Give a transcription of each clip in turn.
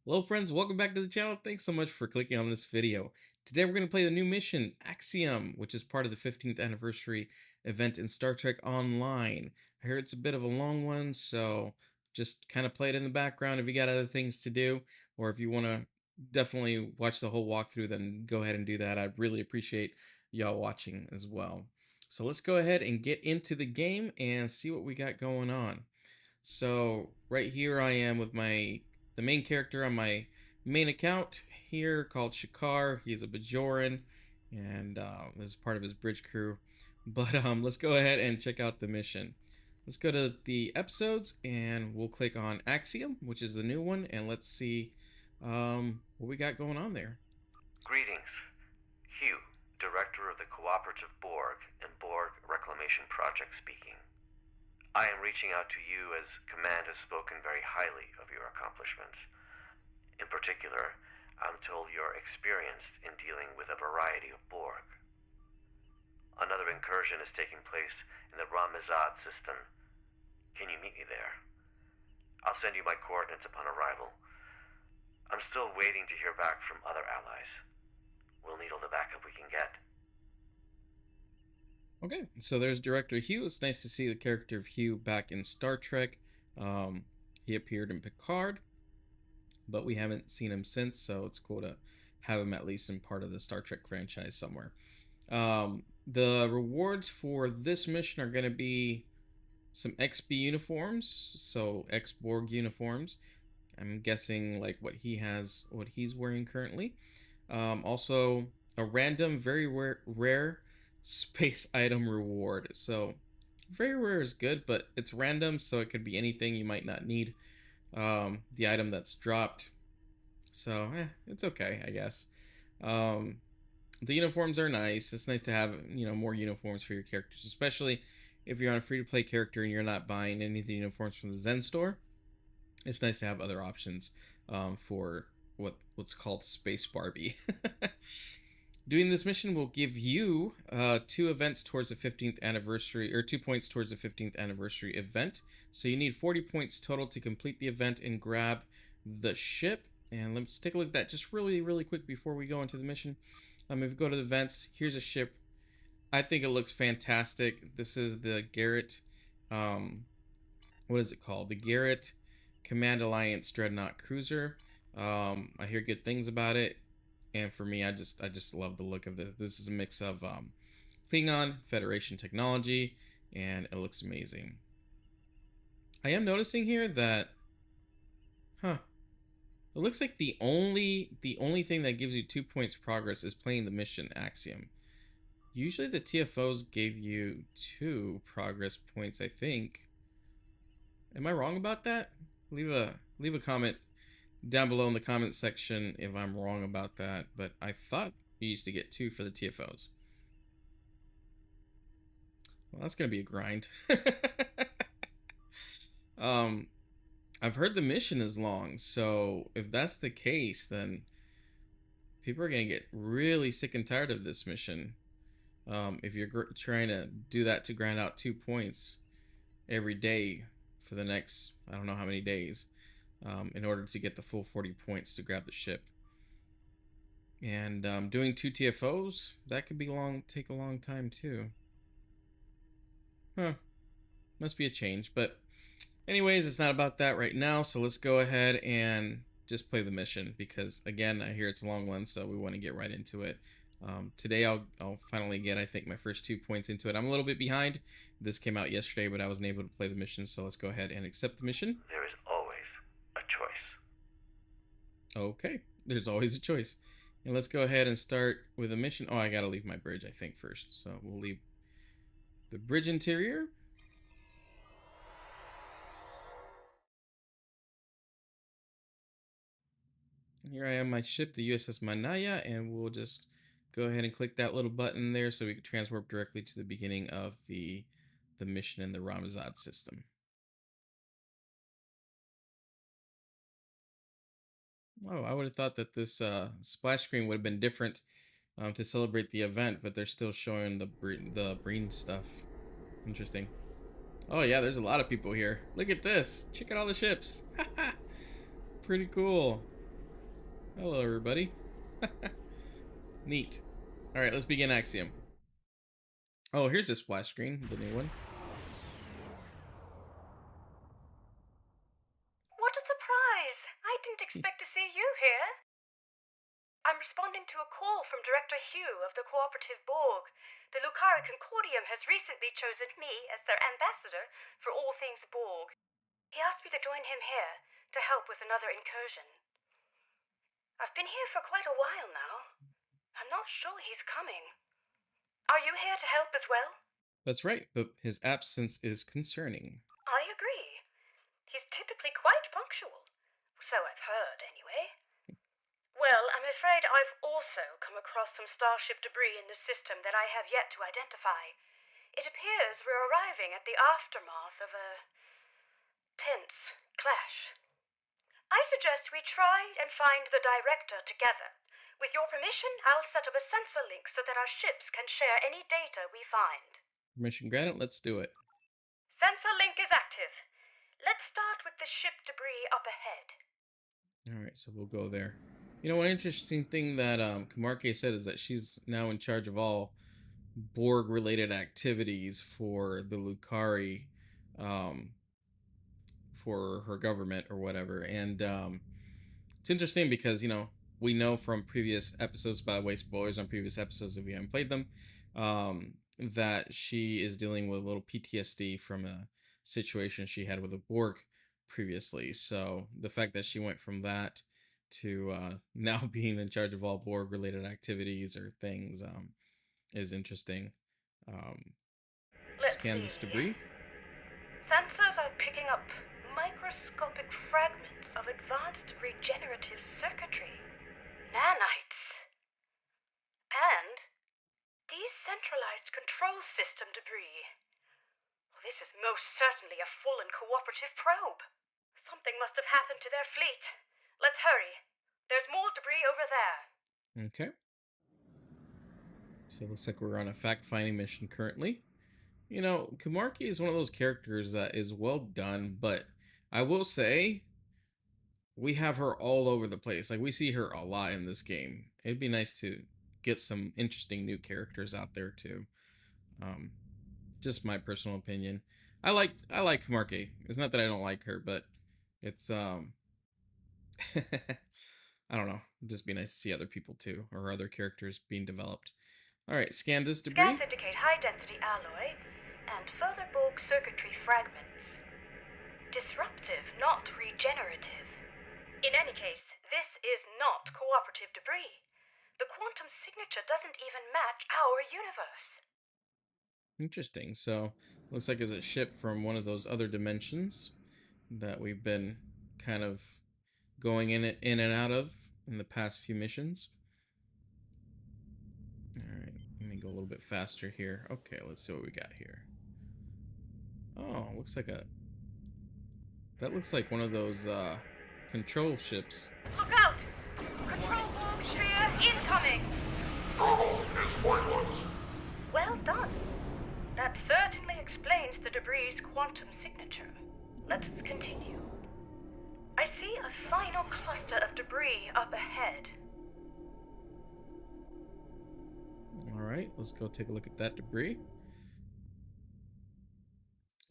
Hello friends, welcome back to the channel. Thanks so much for clicking on this video. Today we're going to play the new mission, Axiom, which is part of the 15th anniversary event in Star Trek Online. I hear it's a bit of a long one, so just kind of play it in the background if you got other things to do, or if you want to definitely watch the whole walkthrough, then go ahead and do that. I'd really appreciate y'all watching as well. So let's go ahead and get into the game and see what we got going on. So right here I am with the main character on my main account here called Shakar. He's a Bajoran, and this is part of his bridge crew. But let's go ahead and check out the mission. Let's go to the episodes and we'll click on Axiom, which is the new one, and let's see what we got going on there. Greetings. Hugh, Director of the Cooperative Borg and Borg Reclamation Project speaking. I am reaching out to you as Command has spoken very highly of your accomplishments. In particular, I'm told you're experienced in dealing with a variety of Borg. Another incursion is taking place in the Ramazad system. Can you meet me there? I'll send you my coordinates upon arrival. I'm still waiting to hear back from other allies. We'll need all the backup we can get. Okay, so there's Director Hugh. It's nice to see the character of Hugh back in Star Trek. He appeared in Picard, but we haven't seen him since, so it's cool to have him at least in part of the Star Trek franchise somewhere. The rewards for this mission are going to be some XB uniforms, so X-Borg uniforms. I'm guessing like what he's wearing currently. Also, a random, very rare space item reward. So very rare is good, but it's random, so it could be anything you might not need. The item that's dropped, so it's okay, I guess. The uniforms are nice. It's nice to have more uniforms for your characters, especially if you're on a free-to-play character and you're not buying any of the uniforms from the Zen store. It's nice to have other options for what's called Space Barbie. Doing this mission will give you 2 events towards the 15th anniversary, or 2 points towards the 15th anniversary event. So you need 40 points total to complete the event and grab the ship. And let's take a look at that just really quick before we go into the mission. If we go to the events, here's a ship. I think it looks fantastic. This is the Garrett, what is it called? The Garrett Command Alliance Dreadnought Cruiser. I hear good things about it. And for me, I just love the look of this. This is a mix of Klingon, Federation technology, and it looks amazing. I am noticing here that, it looks like the only thing that gives you 2 points progress is playing the mission Axiom. Usually the TFOs gave you 2 progress points, I think. Am I wrong about that? Leave a comment down below in the comment section if I'm wrong about that, but I thought you used to get 2 for the TFOs. Well, that's gonna be a grind. I've heard the mission is long, so if that's the case, then people are gonna get really sick and tired of this mission. If you're trying to do that to grind out 2 points every day for the next, I don't know how many days, in order to get the full 40 points to grab the ship. And doing 2 TFOs, that could take a long time too. Must be a change, but anyways, it's not about that right now, so let's go ahead and just play the mission, because again, I hear it's a long one, so we want to get right into it. Today I'll finally get, I think, my first 2 points into it. I'm a little bit behind. This came out yesterday, but I wasn't able to play the mission, so let's go ahead and accept the mission. There is always a choice. Okay, there's always a choice. And let's go ahead and start with a mission. Oh, I gotta leave my bridge, I think, first. So we'll leave the bridge interior. Here I am, my ship, the USS Manaya, and we'll just go ahead and click that little button there so we can transwarp directly to the beginning of the mission in the Ramazad system. Oh, I would have thought that this splash screen would have been different to celebrate the event, but they're still showing the Breen stuff. Interesting. Oh yeah, there's a lot of people here. Look at this. Check out all the ships. Pretty cool. Hello, everybody. Neat. All right, let's begin Axiom. Oh, here's a splash screen, the new one. What a surprise! I didn't expect to see you here. I'm responding to a call from Director Hugh of the Cooperative Borg. The Lucari Concordium has recently chosen me as their ambassador for all things Borg. He asked me to join him here to help with another incursion. I've been here for quite a while now. I'm not sure he's coming. Are you here to help as well? That's right, but his absence is concerning. I agree. He's typically quite punctual. So I've heard, anyway. Well, I'm afraid I've also come across some starship debris in the system that I have yet to identify. It appears we're arriving at the aftermath of a tense clash. I suggest we try and find the director together. With your permission, I'll set up a sensor link so that our ships can share any data we find. Permission granted, let's do it. Sensor link is active. Let's start with the ship debris up ahead. All right, so we'll go there. You know, one interesting thing that Kamarke said is that she's now in charge of all Borg-related activities for the Lucari, um, for her government or whatever. And it's interesting because, you know, we know from previous episodes, by the way, spoilers on previous episodes if you haven't played them, that she is dealing with a little PTSD from a situation she had with a Borg previously. So the fact that she went from that to now being in charge of all Borg related activities or things is interesting. Um, Scan this debris. Sensors are picking up microscopic fragments of advanced regenerative circuitry, nanites, and decentralized control system debris. Well, this is most certainly a fallen cooperative probe. Something must have happened to their fleet. Let's hurry. There's more debris over there. Okay. So it looks like we're on a fact-finding mission currently. You know, Kamarki is one of those characters that is well done, but I will say we have her all over the place. Like, we see her a lot in this game. It'd be nice to get some interesting new characters out there too. Just my personal opinion. I like Kamarke. It's not that I don't like her, but it's I don't know. It'd just be nice to see other people too, or other characters being developed. All right, scan this debris. Scans indicate high-density alloy and further Borg circuitry fragments. Disruptive, not regenerative. In any case, this is not cooperative debris. The quantum signature doesn't even match our universe. Interesting. So, looks like it's a ship from one of those other dimensions that we've been kind of going in and out of in the past few missions. All right, let me go a little bit faster here. Okay, let's see what we got here. Oh, looks like that looks like one of those control ships. Look out! Control Borg sphere incoming! Trouble is pointless. Well done. That certainly explains the debris' quantum signature. Let's continue. I see a final cluster of debris up ahead. All right, let's go take a look at that debris.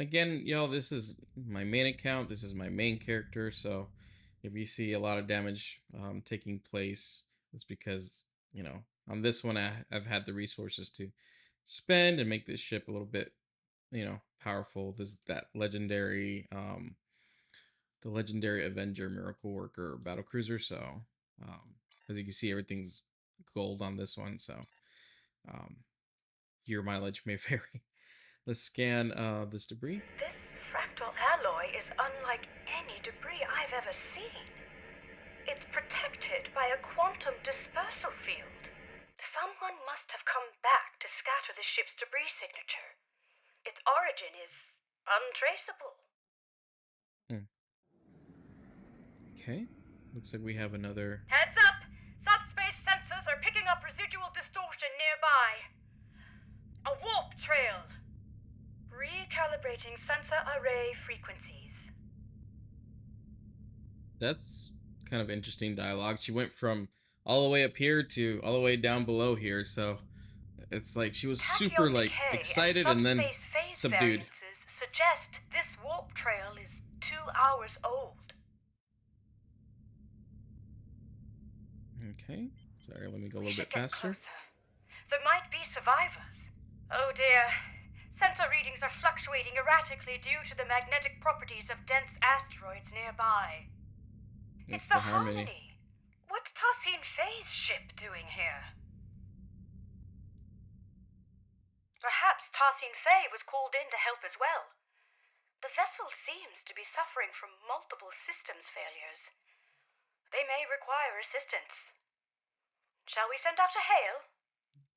Again, y'all, this is my main account. This is my main character. So if you see a lot of damage taking place, it's because, you know, on this one, I've had the resources to spend and make this ship a little bit, you know, powerful. That legendary, the legendary Avenger, Miracle Worker, Battle Cruiser. So as you can see, everything's gold on this one. So your mileage may vary. Let's scan this debris. This fractal alloy is unlike any debris I've ever seen. It's protected by a quantum dispersal field. Someone must have come back to scatter the ship's debris signature. Its origin is untraceable. Okay, looks like we have another. Heads up! Subspace sensors are picking up residual distortion nearby. A warp trail. Recalibrating sensor array frequencies. That's kind of interesting dialogue. She went from all the way up here to all the way down below here, so it's like she was super Tachyon like decay excited and and then subspace phase subdued. variances suggest this warp trail is 2 hours old. Okay, sorry, let me go a We little should bit get faster. closer. There might be survivors. Oh dear. Sensor readings are fluctuating erratically due to the magnetic properties of dense asteroids nearby. It's the Harmony. What's Tassine Faye's ship doing here? Perhaps Tassine Faye was called in to help as well. The vessel seems to be suffering from multiple systems failures. They may require assistance. Shall we send out a hail?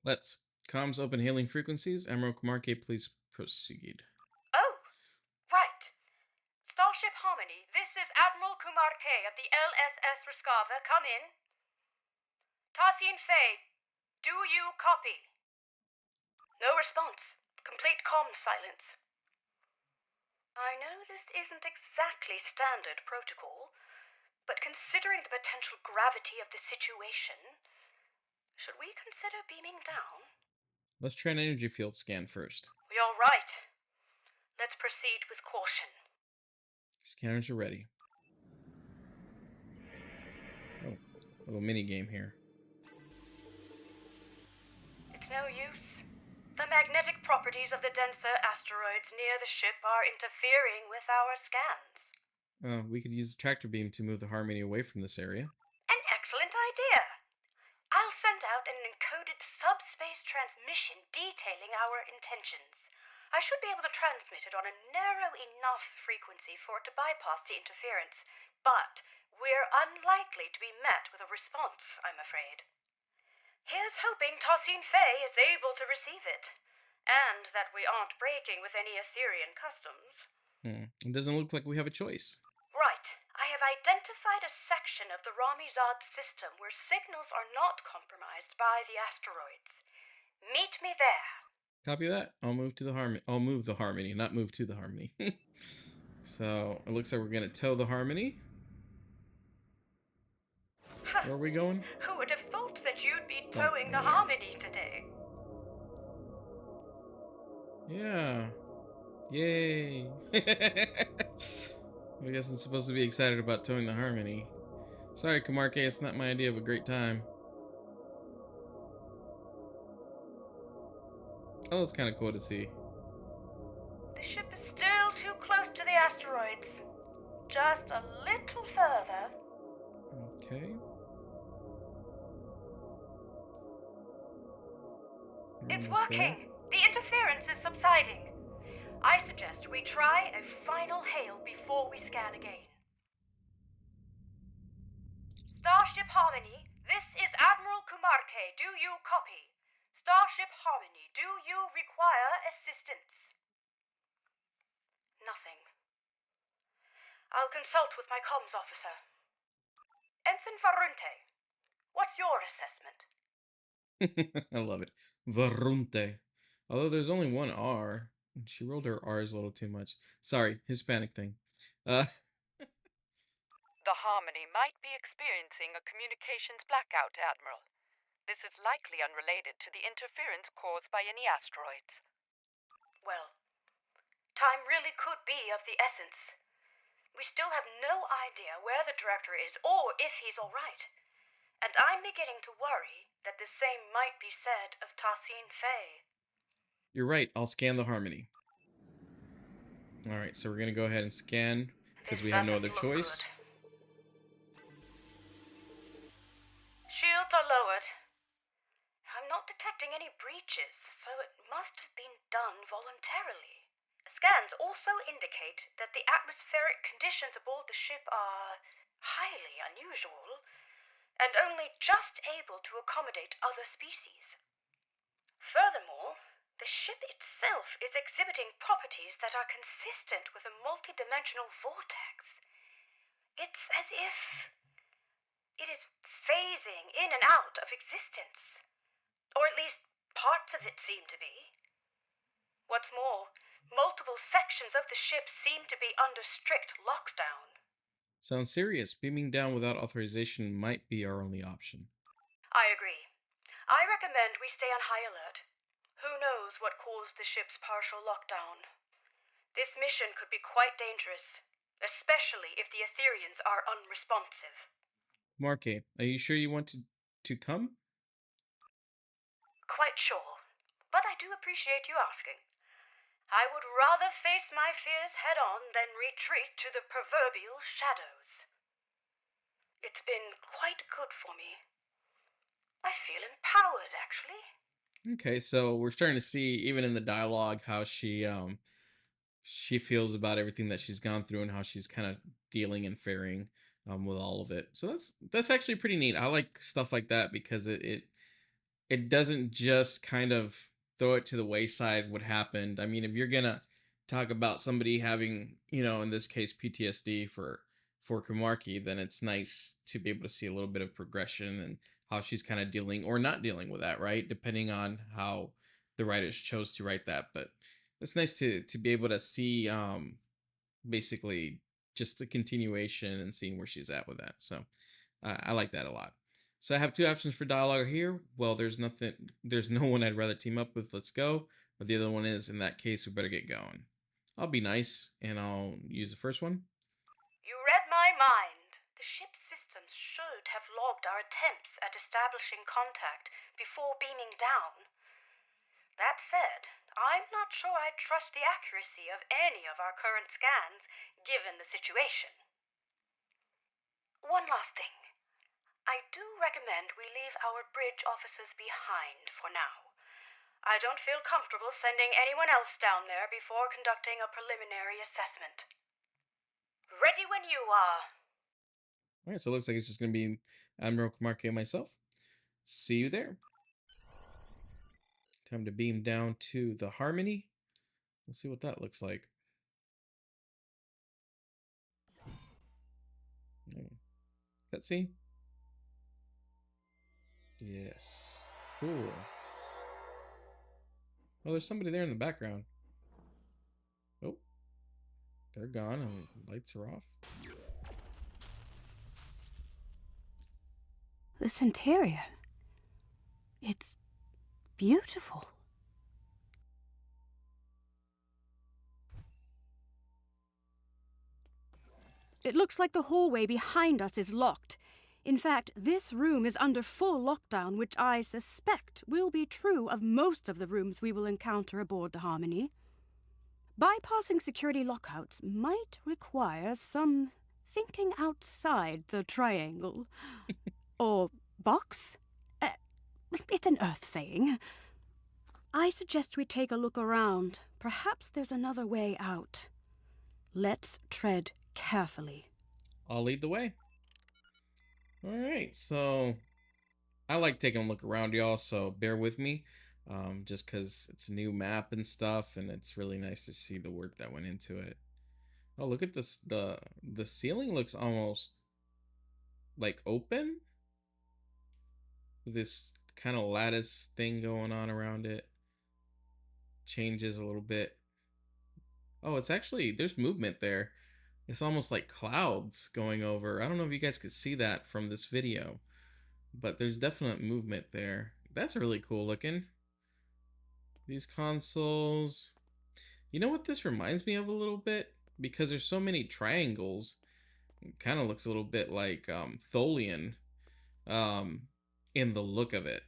Let's. Comms open hailing frequencies. Admiral Kamarke, please proceed. Oh, right. Starship Harmony, this is Admiral Kumar K of the LSS Raskava. Come in. Tassine Faye, do you copy? No response. Complete comm silence. I know this isn't exactly standard protocol, but considering the potential gravity of the situation, should we consider beaming down? Let's try an energy field scan first. You're right. Let's proceed with caution. Scanners are ready. Oh, little mini game here. It's no use. The magnetic properties of the denser asteroids near the ship are interfering with our scans. We could use the tractor beam to move the Harmony away from this area. An excellent idea. I'll send out an encoded subspace transmission detailing our intentions. I should be able to transmit it on a narrow enough frequency for it to bypass the interference, but we're unlikely to be met with a response, I'm afraid. Here's hoping Tassine Faye is able to receive it, and that we aren't breaking with any etherean customs. It doesn't look like we have a choice. Right. I have identified a section of the Ramizad system where signals are not compromised by the asteroids. Meet me there. Copy that. I'll move to the Harmony. I'll move the Harmony, not move to the Harmony. So it looks like we're gonna tow the Harmony. Where are we going? Who would have thought that you'd be towing the Harmony today? Yeah. Yay. I guess I'm supposed to be excited about towing the Harmony. Sorry, Kamarke, it's not my idea of a great time. Oh, it's kind of cool to see. The ship is still too close to the asteroids. Just a little further. Okay. It's Almost working. there. The interference is subsiding. I suggest we try a final hail before we scan again. Starship Harmony, this is Admiral Kumarke. Do you copy? Starship Harmony, do you require assistance? Nothing. I'll consult with my comms officer. Ensign Varunte, what's your assessment? I love it. Varunte. Although there's only one R. She rolled her R's a little too much. Sorry, Hispanic thing. The Harmony might be experiencing a communications blackout, Admiral. This is likely unrelated to the interference caused by any asteroids. Well, time really could be of the essence. We still have no idea where the director is or if he's all right. And I'm beginning to worry that the same might be said of Tassine Faye. You're right, I'll scan the Harmony. Alright, so we're gonna go ahead and scan because we have no other choice. Shields are lowered. I'm not detecting any breaches, so it must have been done voluntarily. Scans also indicate that the atmospheric conditions aboard the ship are highly unusual, and only just able to accommodate other species. Furthermore, the ship itself is exhibiting properties that are consistent with a multidimensional vortex. It's as if it is phasing in and out of existence. Or at least parts of it seem to be. What's more, multiple sections of the ship seem to be under strict lockdown. Sounds serious. Beaming down without authorization might be our only option. I agree. I recommend we stay on high alert. Who knows what caused the ship's partial lockdown? This mission could be quite dangerous, especially if the Etherians are unresponsive. Marke, are you sure you want to come? Quite sure, but I do appreciate you asking. I would rather face my fears head on than retreat to the proverbial shadows. It's been quite good for me. I feel empowered, actually. Okay, so we're starting to see, even in the dialogue, how she feels about everything that she's gone through and how she's kind of dealing and faring with all of it. So that's actually pretty neat. I like stuff like that because it doesn't just kind of throw it to the wayside what happened. I mean, if you're gonna talk about somebody having, in this case, PTSD for Kamarki, then it's nice to be able to see a little bit of progression and how she's kind of dealing or not dealing with that, right? Depending on how the writers chose to write that. But it's nice to be able to see basically just a continuation and seeing where she's at with that. So I like that a lot. So I have two options for dialogue here. Well, there's no one I'd rather team up with. Let's go. But the other one is, in that case, we better get going. I'll be nice and I'll use the first one. You read my mind. The ship's systems should have logged our attempts at establishing contact before beaming down. That said, I'm not sure I trust the accuracy of any of our current scans, given the situation. One last thing. I do recommend we leave our bridge officers behind for now. I don't feel comfortable sending anyone else down there before conducting a preliminary assessment. Ready when you are. All right, so it looks like it's just going to be Admiral Kamarki and myself. See you there. Time to beam down to the Harmony. We'll see what that looks like. Cutscene. Yes. Cool. Oh, there's somebody there in the background. Oh. They're gone and lights are off. This interior. It's beautiful. It looks like the hallway behind us is locked. In fact, this room is under full lockdown, which I suspect will be true of most of the rooms we will encounter aboard the Harmony. Bypassing security lockouts might require some thinking outside the triangle. Or box? It's an Earth saying. I suggest we take a look around. Perhaps there's another way out. Let's tread carefully. I'll lead the way. All right, so I like taking a look around, y'all, so bear with me. Just because it's a new map and stuff, and it's really nice to see the work that went into it. Oh, look at this. The ceiling looks almost like open. This kind of lattice thing going on around it. Changes a little bit. Oh, it's actually, there's movement there. It's almost like clouds going over. I don't know if you guys could see that from this video, but there's definite movement there. That's really cool looking. These consoles. You know what this reminds me of a little bit? Because there's so many triangles. It kind of looks a little bit like Tholian in the look of it.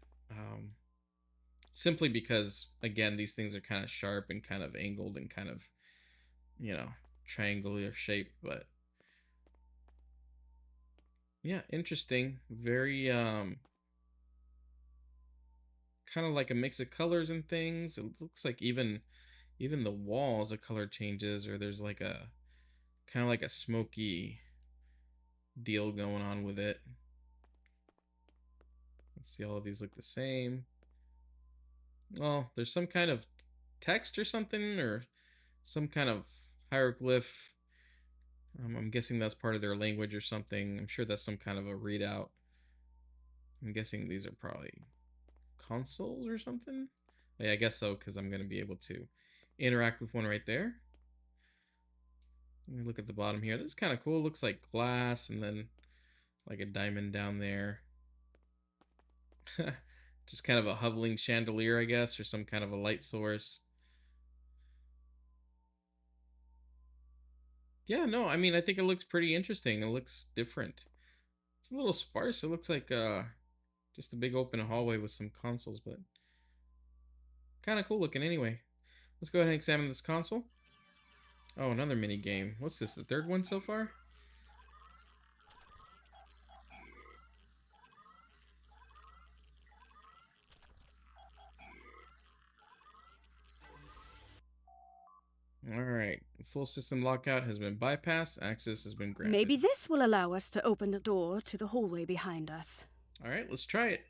Simply because, again, these things are kind of sharp and kind of angled and kind of, triangular shape. But yeah, interesting. Very kind of like a mix of colors and things. It looks like even the walls, the color changes, or there's like a kind of like a smoky deal going on with it. Let's see, all of these look the same. Well, there's some kind of text or something, or some kind of hieroglyph. I'm guessing that's part of their language or something. I'm sure that's some kind of a readout. I'm guessing these are probably consoles or something. Yeah, I guess so, because I'm going to be able to interact with one right there. Let me look at the bottom here. This is kind of cool. Looks like glass and then like a diamond down there. Just kind of a hovering chandelier, I guess, or some kind of a light source. Yeah, no, I mean, I think it looks pretty interesting. It looks different. It's a little sparse. It looks like just a big open hallway with some consoles, but kind of cool looking anyway. Let's go ahead and examine this console. Oh, another mini game. What's this, the third one so far? Alright, full system lockout has been bypassed. Access has been granted. Maybe this will allow us to open the door to the hallway behind us. Alright, let's try it.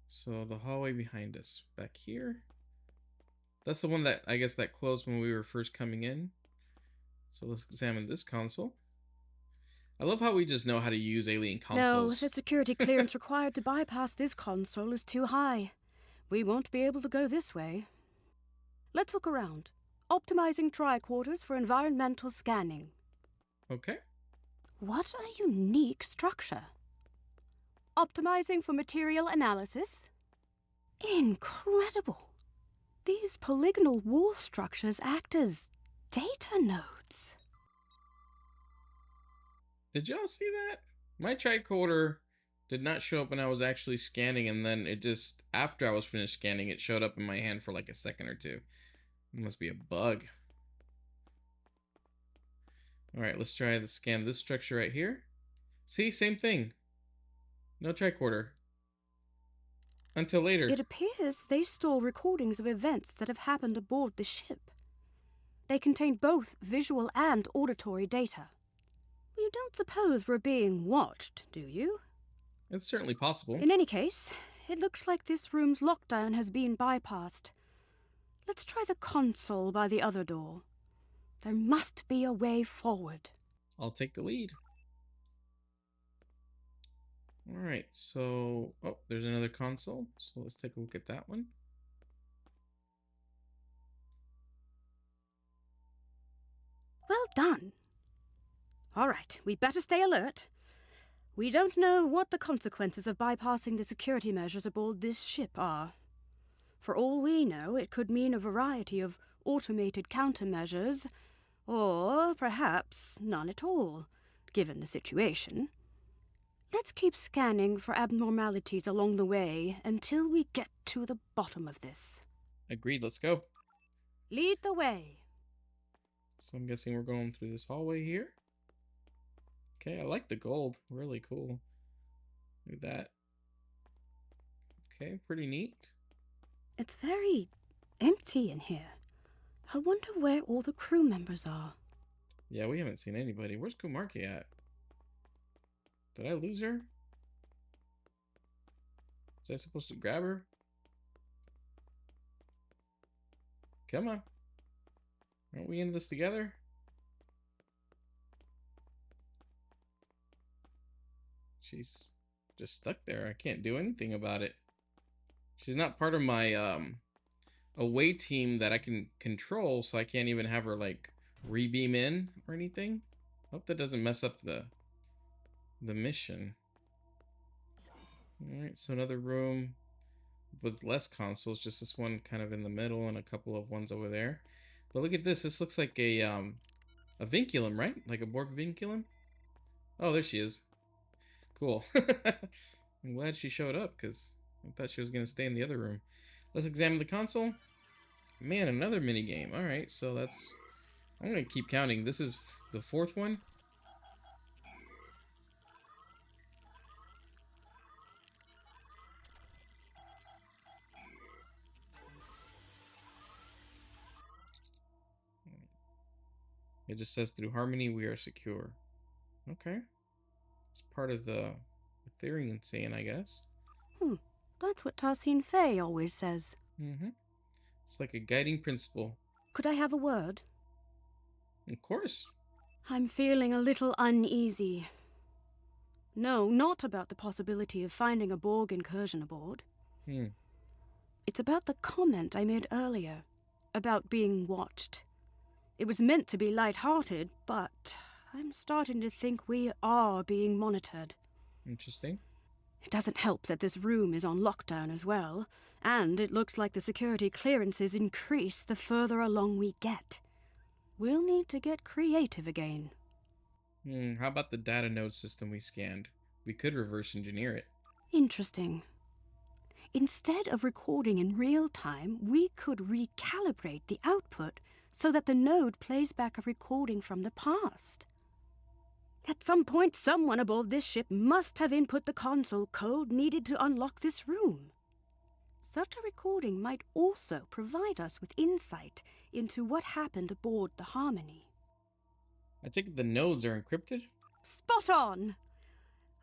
So the hallway behind us. Back here. That's the one that, I guess, that closed when we were first coming in. So let's examine this console. I love how we just know how to use alien consoles. No, the security clearance required to bypass this console is too high. We won't be able to go this way. Let's look around. Optimizing tricorders for environmental scanning. Okay. What a unique structure. Optimizing for material analysis. Incredible. These polygonal wall structures act as data nodes. Did y'all see that? My tricorder did not show up when I was actually scanning, and then it just, after I was finished scanning, it showed up in my hand for like a second or two. It must be a bug. Alright, let's try to scan this structure right here. See, same thing. No tricorder. Until later. It appears they store recordings of events that have happened aboard the ship. They contain both visual and auditory data. You don't suppose we're being watched, do you? It's certainly possible. In any case, it looks like this room's lockdown has been bypassed. Let's try the console by the other door. There must be a way forward. I'll take the lead. Alright, so... Oh, there's another console. So let's take a look at that one. Well done. Alright, we better stay alert. We don't know what the consequences of bypassing the security measures aboard this ship are. For all we know, it could mean a variety of automated countermeasures, or perhaps none at all, given the situation. Let's keep scanning for abnormalities along the way until we get to the bottom of this. Agreed, let's go. Lead the way. So I'm guessing we're going through this hallway here. Okay, I like the gold. Really cool. Look at that. Okay, pretty neat. It's very empty in here. I wonder where all the crew members are. Yeah, we haven't seen anybody. Where's Kumarki at? Did I lose her? Was I supposed to grab her? Come on. Aren't we in this together? She's just stuck there. I can't do anything about it. She's not part of my away team that I can control, so I can't even have her like re-beam in or anything. Hope that doesn't mess up the mission. Alright, so another room with less consoles, just this one kind of in the middle and a couple of ones over there. But look at this. This looks like a vinculum, right? Like a Borg vinculum? Oh, there she is. Cool. I'm glad she showed up, because I thought she was going to stay in the other room. Let's examine the console. Man, another mini game. Alright, so that's... I'm going to keep counting. This is the fourth one. It just says, through harmony, we are secure. Okay. It's part of the etherean saying, I guess. That's what Tarsine Faye always says. Mm-hmm. It's like a guiding principle. Could I have a word? Of course. I'm feeling a little uneasy. No, not about the possibility of finding a Borg incursion aboard. It's about the comment I made earlier, about being watched. It was meant to be light-hearted, but I'm starting to think we are being monitored. Interesting. It doesn't help that this room is on lockdown as well, and it looks like the security clearances increase the further along we get. We'll need to get creative again. How about the data node system we scanned? We could reverse engineer it. Interesting. Instead of recording in real time, we could recalibrate the output so that the node plays back a recording from the past. At some point, someone aboard this ship must have input the console code needed to unlock this room. Such a recording might also provide us with insight into what happened aboard the Harmony. I take it the nodes are encrypted? Spot on!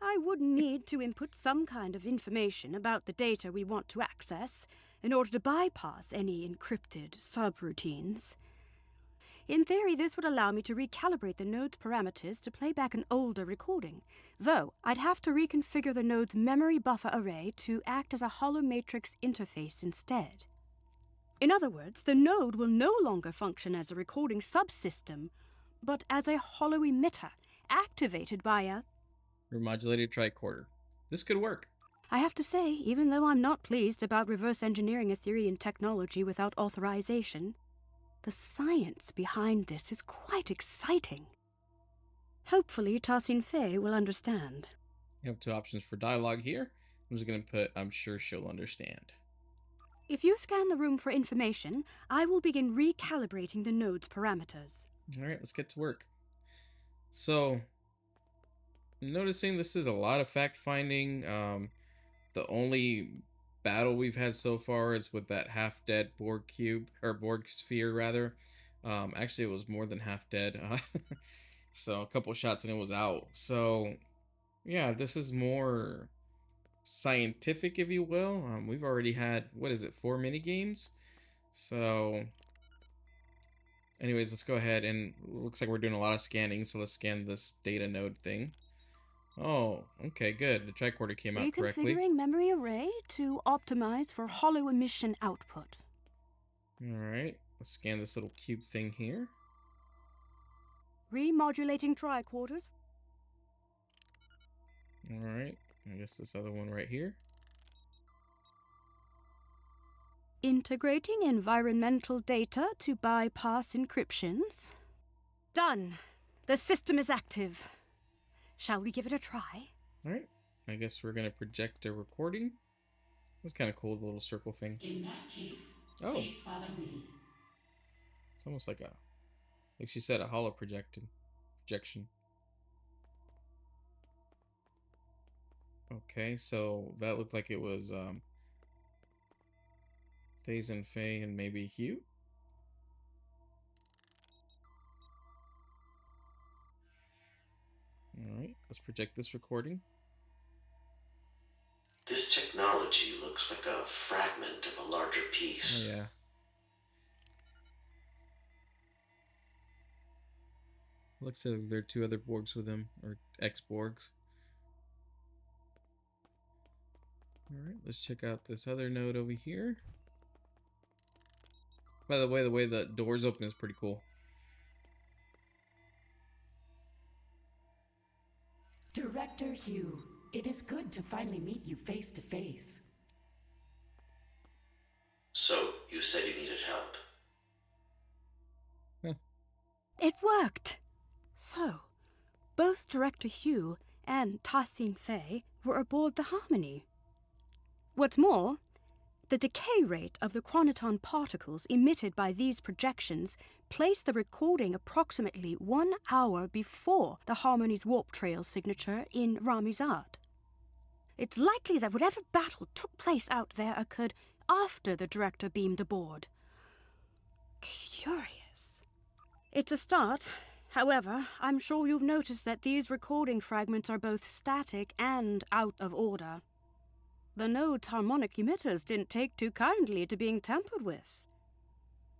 I would need to input some kind of information about the data we want to access in order to bypass any encrypted subroutines. In theory, this would allow me to recalibrate the node's parameters to play back an older recording, though I'd have to reconfigure the node's memory buffer array to act as a hollow matrix interface instead. In other words, the node will no longer function as a recording subsystem, but as a hollow emitter, activated by a Remodulated tricorder. This could work. I have to say, even though I'm not pleased about reverse engineering etherean technology without authorization, the science behind this is quite exciting. Hopefully, Tassin Fei will understand. You have two options for dialogue here. I'm just going to put, I'm sure she'll understand. If you scan the room for information, I will begin recalibrating the node's parameters. Alright, let's get to work. So, noticing this is a lot of fact-finding. The only battle we've had so far is with that half-dead Borg cube, or Borg sphere, rather. Actually, it was more than half-dead. So, a couple shots and it was out. So, yeah, this is more scientific, if you will. We've already had, 4 mini-games? So, anyways, let's go ahead, and looks like we're doing a lot of scanning, so let's scan this data node thing. Oh, okay, good. The tricorder came out correctly. Reconfiguring memory array to optimize for hollow emission output. Alright, let's scan this little cube thing here. Remodulating tricorders. Alright, I guess this other one right here. Integrating environmental data to bypass encryptions. Done. The system is active. Shall we give it a try? Alright, I guess we're gonna project a recording. That's kind of cool, the little circle thing. In that case, Oh, please follow me. it's almost like she said, a hollow projection. Okay, so that looked like it was Thaysen Fei and maybe Hugh. Alright, let's project this recording. This technology looks like a fragment of a larger piece. Oh, yeah. Looks like there are 2 other Borgs with him, or ex-Borgs. Alright, let's check out this other node over here. By the way the doors open is pretty cool. Director Hugh, it is good to finally meet you face to face. So, you said you needed help. It worked! So, both Director Hugh and Tassin Fei were aboard the Harmony. What's more, the decay rate of the chronoton particles emitted by these projections placed the recording approximately 1 hour before the Harmony's warp trail signature in Ramizad. It's likely that whatever battle took place out there occurred after the director beamed aboard. Curious. It's a start. However, I'm sure you've noticed that these recording fragments are both static and out of order. The node's harmonic emitters didn't take too kindly to being tampered with.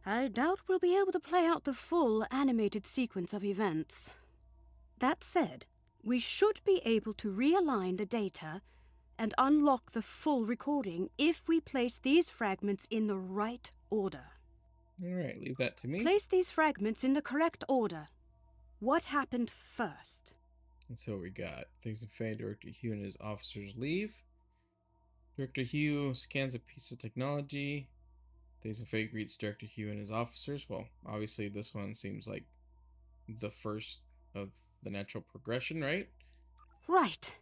I doubt we'll be able to play out the full animated sequence of events. That said, we should be able to realign the data and unlock the full recording if we place these fragments in the right order. Alright, leave that to me. Place these fragments in the correct order. What happened first? Let's see what we got. Things of Faye, Director Hugh and his officers leave. Director Hugh scans a piece of technology. Days of Fate greets Director Hugh and his officers. Well, obviously this one seems like the first of the natural progression, right? Right.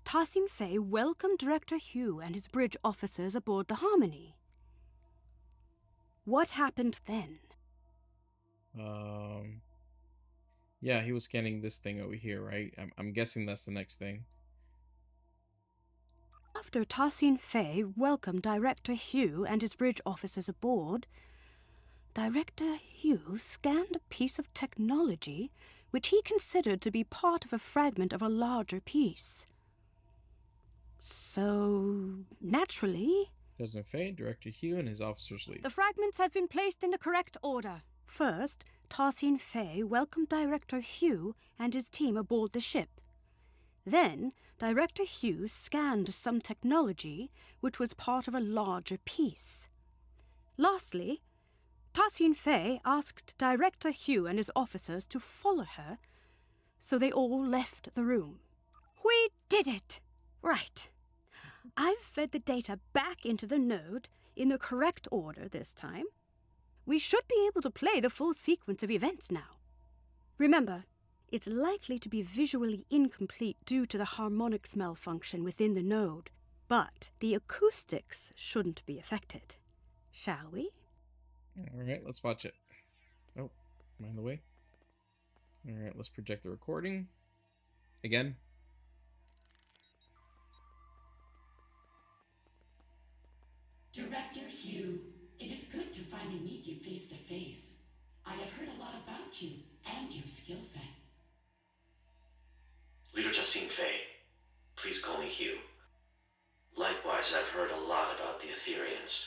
Tassin Fay welcomed Director Hugh and his bridge officers aboard the Harmony. What happened then? Yeah, he was scanning this thing over here, right? I'm guessing that's the next thing. After Tassin Fay welcomed Director Hugh and his bridge officers aboard, Director Hugh scanned a piece of technology which he considered to be part of a fragment of a larger piece. So, naturally... Doesn't fade, Director Hugh and his officers leave. The fragments have been placed in the correct order. First, Tassin Fay welcomed Director Hugh and his team aboard the ship. Then, Director Hugh scanned some technology which was part of a larger piece. Lastly, Tassin Fay asked Director Hugh and his officers to follow her, so they all left the room. We did it! Right. I've fed the data back into the node in the correct order this time. We should be able to play the full sequence of events now. Remember, it's likely to be visually incomplete due to the harmonics malfunction within the node, but the acoustics shouldn't be affected. Shall we? Alright, let's watch it. Oh, mind the way. Alright, let's project the recording. Again. Director Hugh, it is good to finally meet you face to face. I have heard a lot about you and your skill set. Leader Tassin Fay, please call me Hugh. Likewise, I've heard a lot about the Etherians.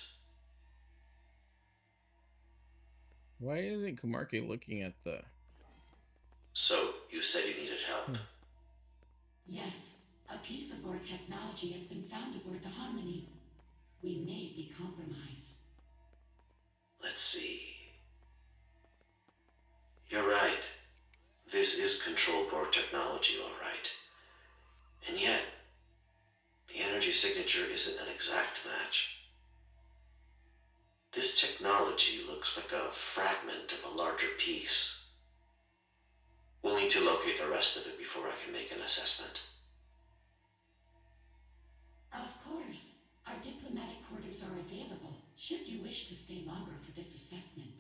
Why isn't Kamarke looking at the... So, you said you needed help. Yes, a piece of our technology has been found aboard the Harmony. We may be compromised. Let's see. You're right. This is control board technology, all right. And yet, the energy signature isn't an exact match. This technology looks like a fragment of a larger piece. We'll need to locate the rest of it before I can make an assessment. Of course, our diplomatic quarters are available should you wish to stay longer for this assessment.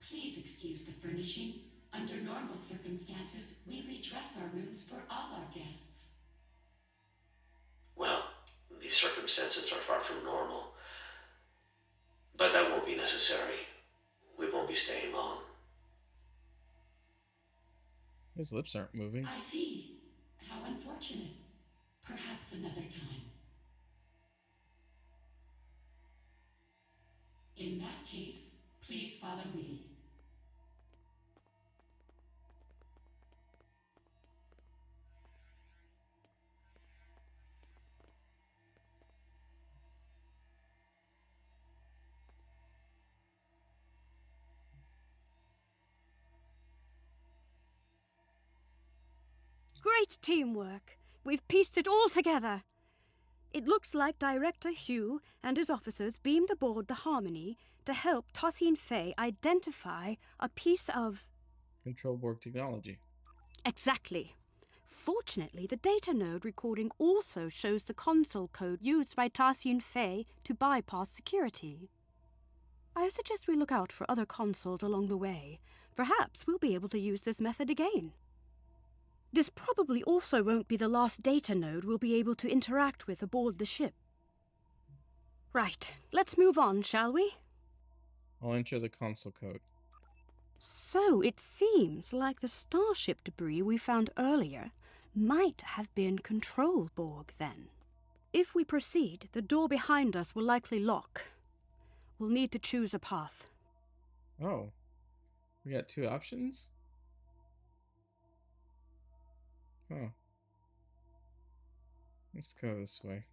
Please excuse the furnishing. Under normal circumstances, we redress our rooms for all our guests. Well, these circumstances are far from normal. But that won't be necessary. We won't be staying long. His lips aren't moving. I see. How unfortunate. Perhaps another time. In that case, please follow me. Great teamwork. We've pieced it all together. It looks like Director Hugh and his officers beamed aboard the Harmony to help Tassin Fay identify a piece of... Control board technology. Exactly. Fortunately, the data node recording also shows the console code used by Tassin Fay to bypass security. I suggest we look out for other consoles along the way. Perhaps we'll be able to use this method again. This probably also won't be the last data node we'll be able to interact with aboard the ship. Right, let's move on, shall we? I'll enter the console code. So it seems like the starship debris we found earlier might have been control Borg then. If we proceed, the door behind us will likely lock. We'll need to choose a path. Oh. We got two options? Oh. Let's go this way.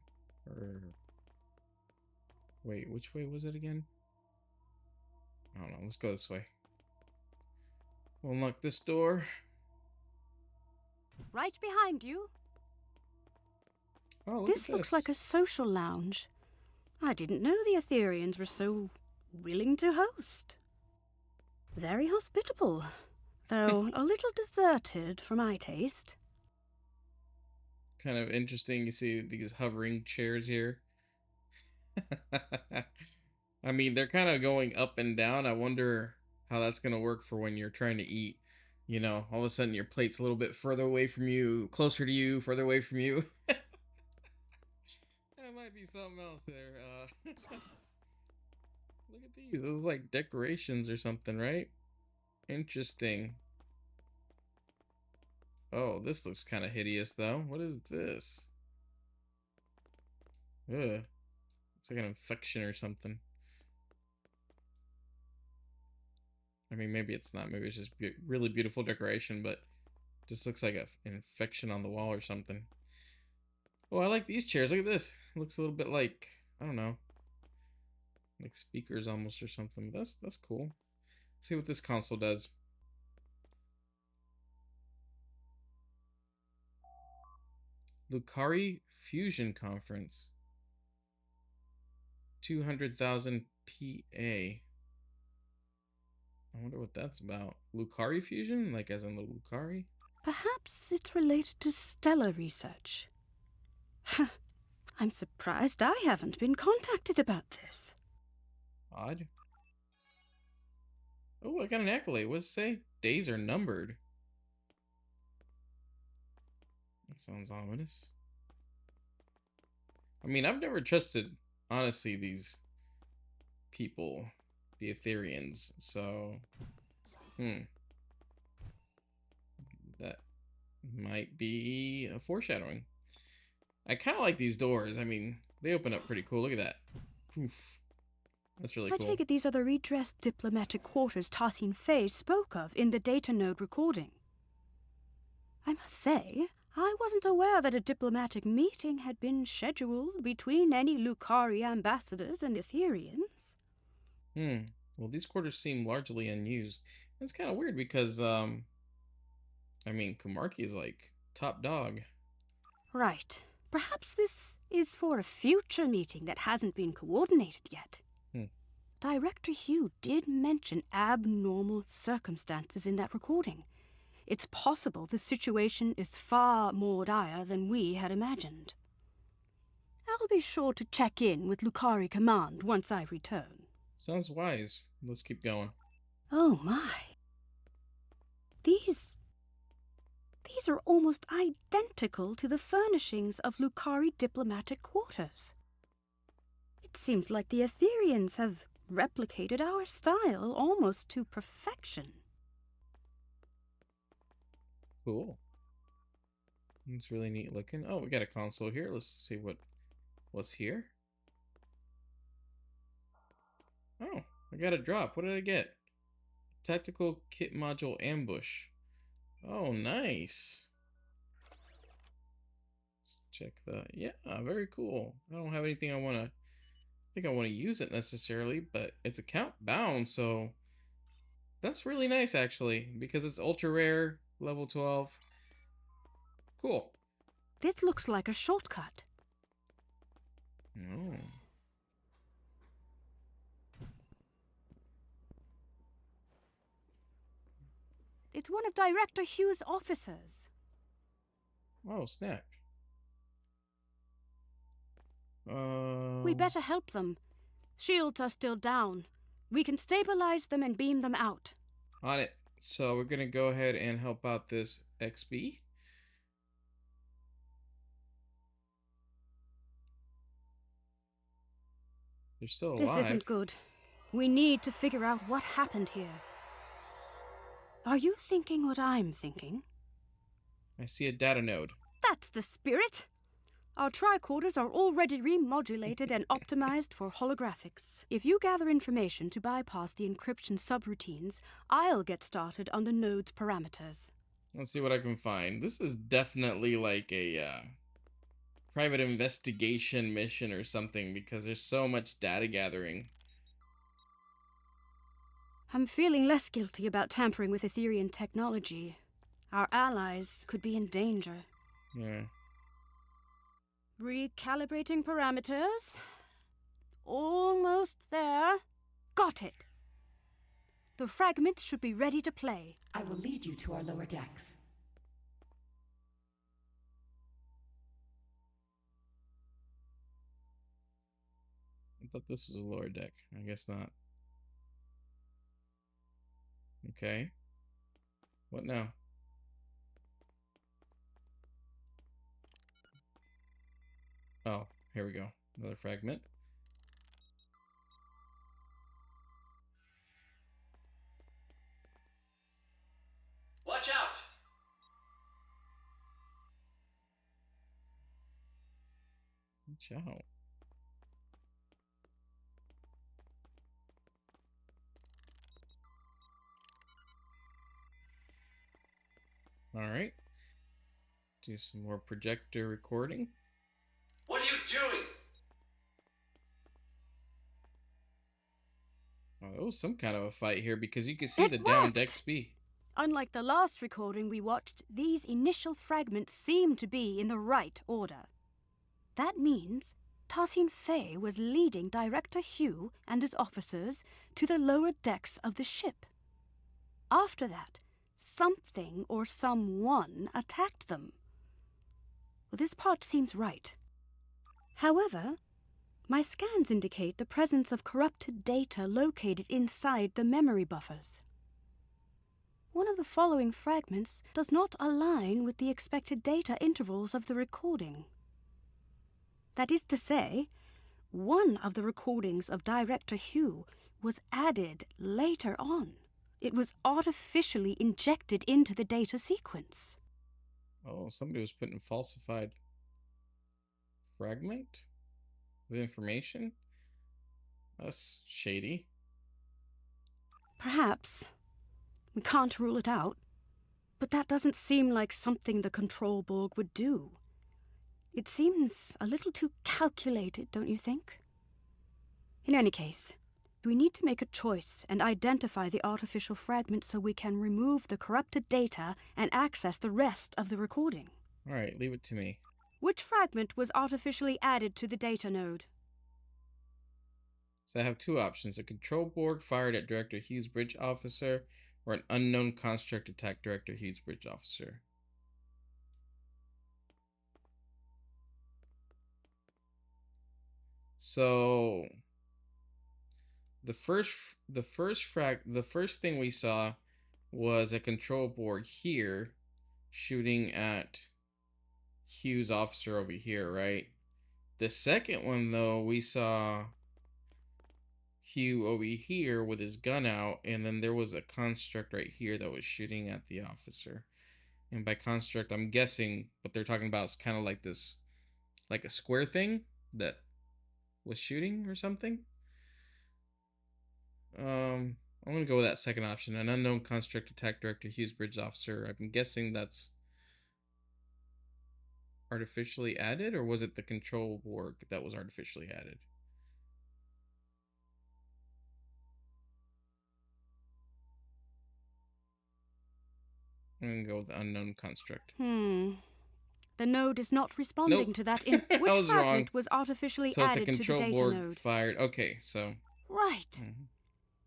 Wait, which way was it again? I don't know. Let's go this way. We'll unlock this door. Right behind you. Oh, look This at looks like a social lounge. I didn't know the Etherians were so willing to host. Very hospitable, though a little deserted for my taste. Kind of interesting. You see these hovering chairs here. I mean, they're kind of going up and down. I wonder how that's going to work for when you're trying to eat. You know, all of a sudden your plate's a little bit further away from you, closer to you, further away from you. That might be something else there. Look at these. Those like decorations or something, right? Interesting. Oh, this looks kind of hideous, though. What is this? Ugh. Looks like an infection or something. I mean, maybe it's not. Maybe it's just really beautiful decoration, but just looks like an infection on the wall or something. Oh, I like these chairs. Look at this. Looks a little bit like, I don't know, like speakers almost or something. That's cool. Let's see what this console does. Lucari Fusion Conference. 200,000 PA. I wonder what that's about. Lucari fusion? Like as in the Lucari? Perhaps it's related to stellar research. I'm surprised I haven't been contacted about this. Odd. Oh, I got an accolade. What does it say? Days are numbered. That sounds ominous. I mean, I've never trusted, honestly, these people, the Etherians, so, that might be a foreshadowing. I kind of like these doors. I mean, they open up pretty cool. Look at that. Poof. That's really cool. I take it these are the redressed diplomatic quarters Tassine Faye spoke of in the data node recording. I must say, I wasn't aware that a diplomatic meeting had been scheduled between any Lucari ambassadors and Etherians. Well, these quarters seem largely unused. That's kind of weird because, I mean, Kumarki is like top dog. Right. Perhaps this is for a future meeting that hasn't been coordinated yet. Director Hugh did mention abnormal circumstances in that recording. It's possible the situation is far more dire than we had imagined. I'll be sure to check in with Lucari Command once I return. Sounds wise. Let's keep going. Oh my. These are almost identical to the furnishings of Lucari diplomatic quarters. It seems like the Etherians have replicated our style almost to perfection. Cool. It's really neat looking. Oh, we got a console here. Let's see what's here. Oh, I got a drop. What did I get? Tactical kit module ambush. Oh, nice. Let's check the. Yeah, very cool. I don't have anything I think I want to use it necessarily, but it's account bound, so that's really nice actually, because it's ultra rare, level 12. Cool. This looks like a shortcut. Oh. It's one of Director Hugh's officers. Oh, snap. We better help them. Shields are still down. We can stabilize them and beam them out. On it. So we're gonna go ahead and help out this XB. They're still alive. This isn't good. We need to figure out what happened here. Are you thinking what I'm thinking? I see a data node. That's the spirit! Our tricorders are already remodulated and optimized for holographics. If you gather information to bypass the encryption subroutines, I'll get started on the node's parameters. Let's see what I can find. This is definitely like a private investigation mission or something because there's so much data gathering. I'm feeling less guilty about tampering with etherean technology. Our allies could be in danger. Yeah. Recalibrating parameters. Almost there. Got it. The fragments should be ready to play. I will lead you to our lower decks. I thought this was a lower deck. I guess not. Okay. What now? Oh, here we go. Another fragment. Watch out! Watch out. Alright. Do some more projector recording. What are you doing? Oh, there was some kind of a fight here because you can see It the down worked! deck speed. Unlike the last recording we watched, these initial fragments seem to be in the right order. That means Tassine Fey was leading Director Hugh and his officers to the lower decks of the ship. After that, something or someone attacked them. Well, this part seems right. However, my scans indicate the presence of corrupted data located inside the memory buffers. One of the following fragments does not align with the expected data intervals of the recording. That is to say, one of the recordings of Director Hugh was added later on. It was artificially injected into the data sequence. Oh, somebody was putting falsified fragment of information? That's shady. Perhaps. We can't rule it out. But that doesn't seem like something the Control Borg would do. It seems a little too calculated, don't you think? In any case, we need to make a choice and identify the artificial fragment so we can remove the corrupted data and access the rest of the recording. Alright, leave it to me. Which fragment was artificially added to the data node? So I have two options. A control Borg fired at Director Hugh's bridge officer, or an unknown construct attacked Director Hugh's bridge officer. So the first thing we saw was a control Borg here shooting at Hugh's officer over here, right? The second one though, we saw Hugh over here with his gun out, and then there was a construct right here that was shooting at the officer. And by construct, I'm guessing what they're talking about is kind of like this, like a square thing that was shooting or something. I'm gonna go with that second option. An unknown construct attacked Director Hugh's bridge officer. I'm guessing that's artificially added, or was it the control Borg that was artificially added? I'm gonna go with the unknown construct. The node is not responding Nope. to that. I Which was fragment wrong. was artificially So it's a added to the control data Borg node? fired. Okay, so Right.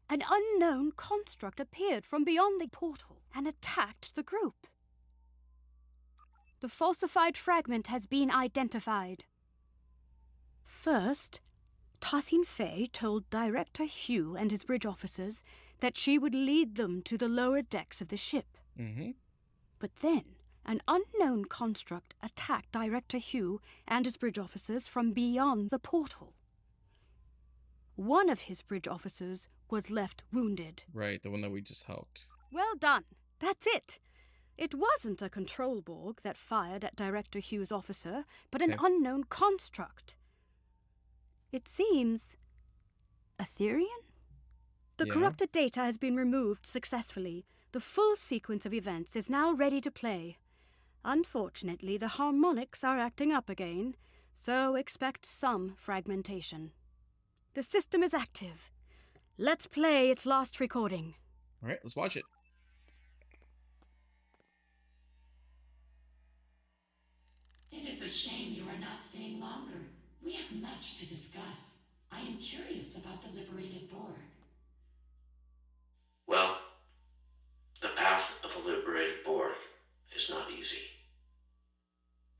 An unknown construct appeared from beyond the portal and attacked the group. The falsified fragment has been identified. First, Tassine Fey told Director Hugh and his bridge officers that she would lead them to the lower decks of the ship. But then, an unknown construct attacked Director Hugh and his bridge officers from beyond the portal. One of his bridge officers was left wounded. right, the one that we just helped. Well done. That's it. It wasn't a control Borg that fired at Director Hugh's officer, but an Okay. unknown construct. It seems etherean? The Yeah. corrupted data has been removed successfully. The full sequence of events is now ready to play. Unfortunately, the harmonics are acting up again, so expect some fragmentation. The system is active. Let's play its last recording. All right, let's watch it. It is a shame you are not staying longer. We have much to discuss. I am curious about the liberated Borg. Well, the path of a liberated Borg is not easy.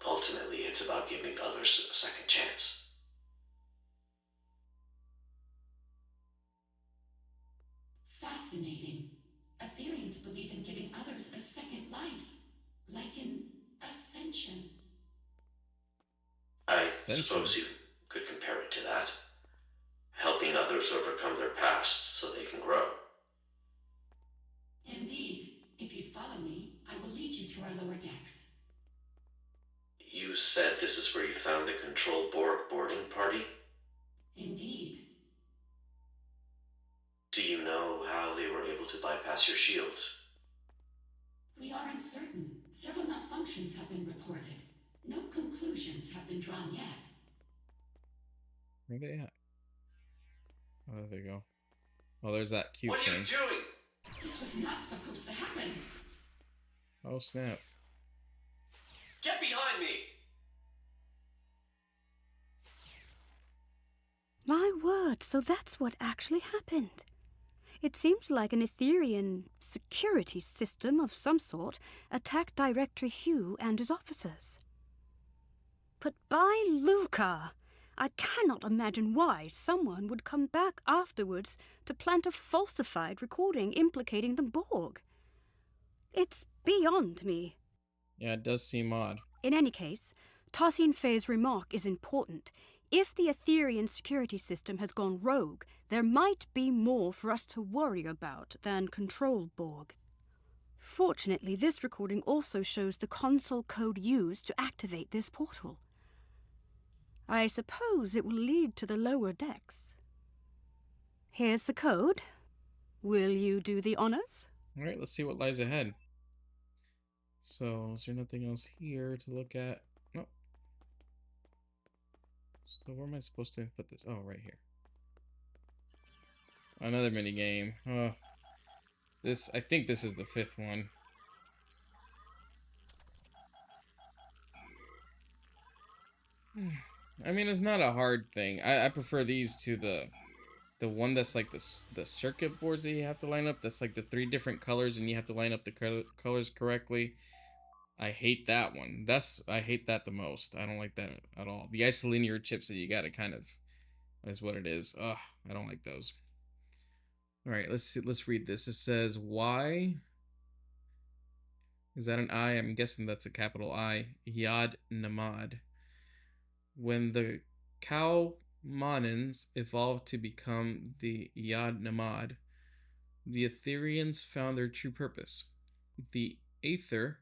Ultimately, it's about giving others a second chance. Fascinating. Ethereans believe in giving others a second life, like an ascension. I Ascension. suppose you could compare it to that. Helping others overcome their past so they can grow. Indeed, if you'd follow me, I will lead you to our lower decks. You said this is where you found the Control Borg boarding party? Indeed. Do you know how they were able to bypass your shields? We are uncertain. Several malfunctions have been reported. No conclusions have been drawn yet. Where are they at? Oh, there they go. Oh, there's that cute What are thing. you doing? This was not supposed to happen. Oh, snap. Get behind me! My word, so that's what actually happened. It seems like an etherean security system of some sort attacked Director Hugh and his officers. But by Luca, I cannot imagine why someone would come back afterwards to plant a falsified recording implicating the Borg. It's beyond me. Yeah, it does seem odd. In any case, Tassine Fei's remark is important. If the Etherean security system has gone rogue, there might be more for us to worry about than Control Borg. Fortunately, this recording also shows the console code used to activate this portal. I suppose it will lead to the lower decks. Here's the code. Will you do the honors? All right, let's see what lies ahead. So, is there nothing else here to look at? Nope. So where am I supposed to put this? Oh, right here. Another mini game. Oh, I think this is the 5th one. I mean, it's not a hard thing. I prefer these to the one that's like the circuit boards that you have to line up. That's like the 3 different colors and you have to line up the colors correctly. I hate that one. I hate that the most. I don't like that at all. The isolinear chips that you got, it kind of is what it is. Ugh, I don't like those. All right, let's read this. It says, Y. Is that an I? I'm guessing that's a capital I. Yad Namad. When the cow Monans evolved to become the Yad Namad, the Ethereans found their true purpose. The Aether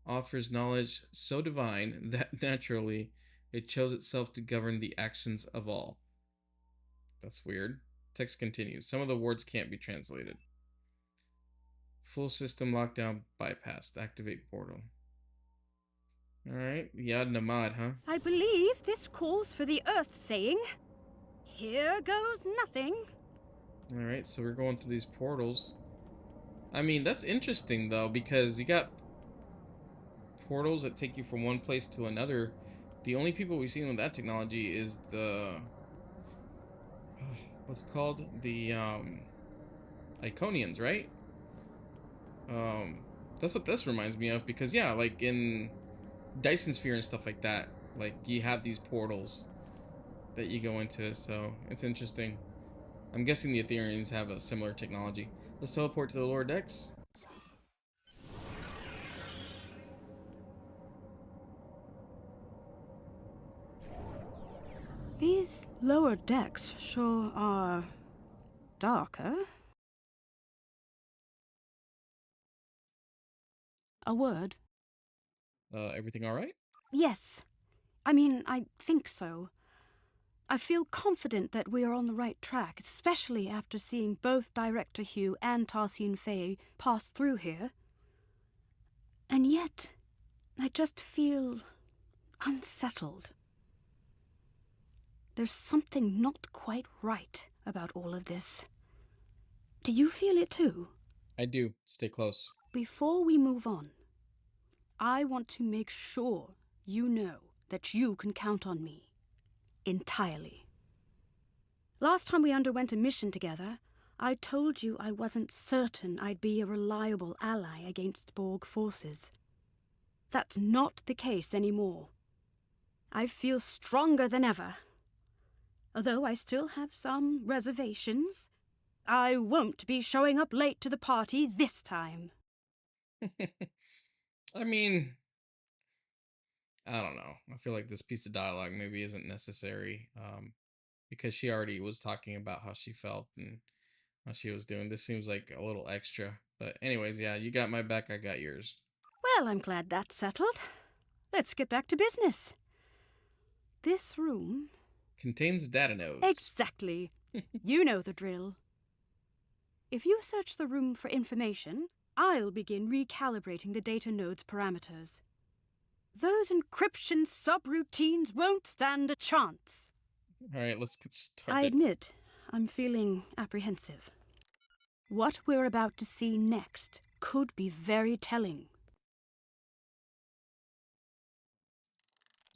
offers knowledge so divine that naturally it chose itself to govern the actions of all. That's weird. Text continues. Some of the words can't be translated. Full system lockdown bypassed. Activate portal. Alright, Yad Namad, huh? I believe this calls for the Earth saying, "Here goes nothing." Alright, so we're going through these portals. I mean, that's interesting, though, because you got portals that take you from one place to another. The only people we've seen with that technology is the... what's it called? The, Iconians, right? That's what this reminds me of, because, yeah, like, in Dyson Sphere and stuff like that, like, you have these portals that you go into, so it's interesting. I'm guessing the Ethereans have a similar technology. Let's teleport to the lower decks. These lower decks sure are darker. A word? Everything all right? Yes. I mean, I think so. I feel confident that we are on the right track, especially after seeing both Director Hugh and Tassine Fei pass through here. And yet, I just feel unsettled. There's something not quite right about all of this. Do you feel it too? I do. Stay close. Before we move on, I want to make sure you know that you can count on me. Entirely. Last time we underwent a mission together, I told you I wasn't certain I'd be a reliable ally against Borg forces. That's not the case anymore. I feel stronger than ever. Although I still have some reservations, I won't be showing up late to the party this time. I mean, I don't know. I feel like this piece of dialogue maybe isn't necessary, because she already was talking about how she felt and how she was doing. This seems like a little extra. But anyways, yeah, you got my back, I got yours. Well, I'm glad that's settled. Let's get back to business. This room... Contains data nodes. Exactly. You know the drill. If you search the room for information, I'll begin recalibrating the data node's parameters. Those encryption subroutines won't stand a chance. All right, let's get started. I admit, I'm feeling apprehensive. What we're about to see next could be very telling.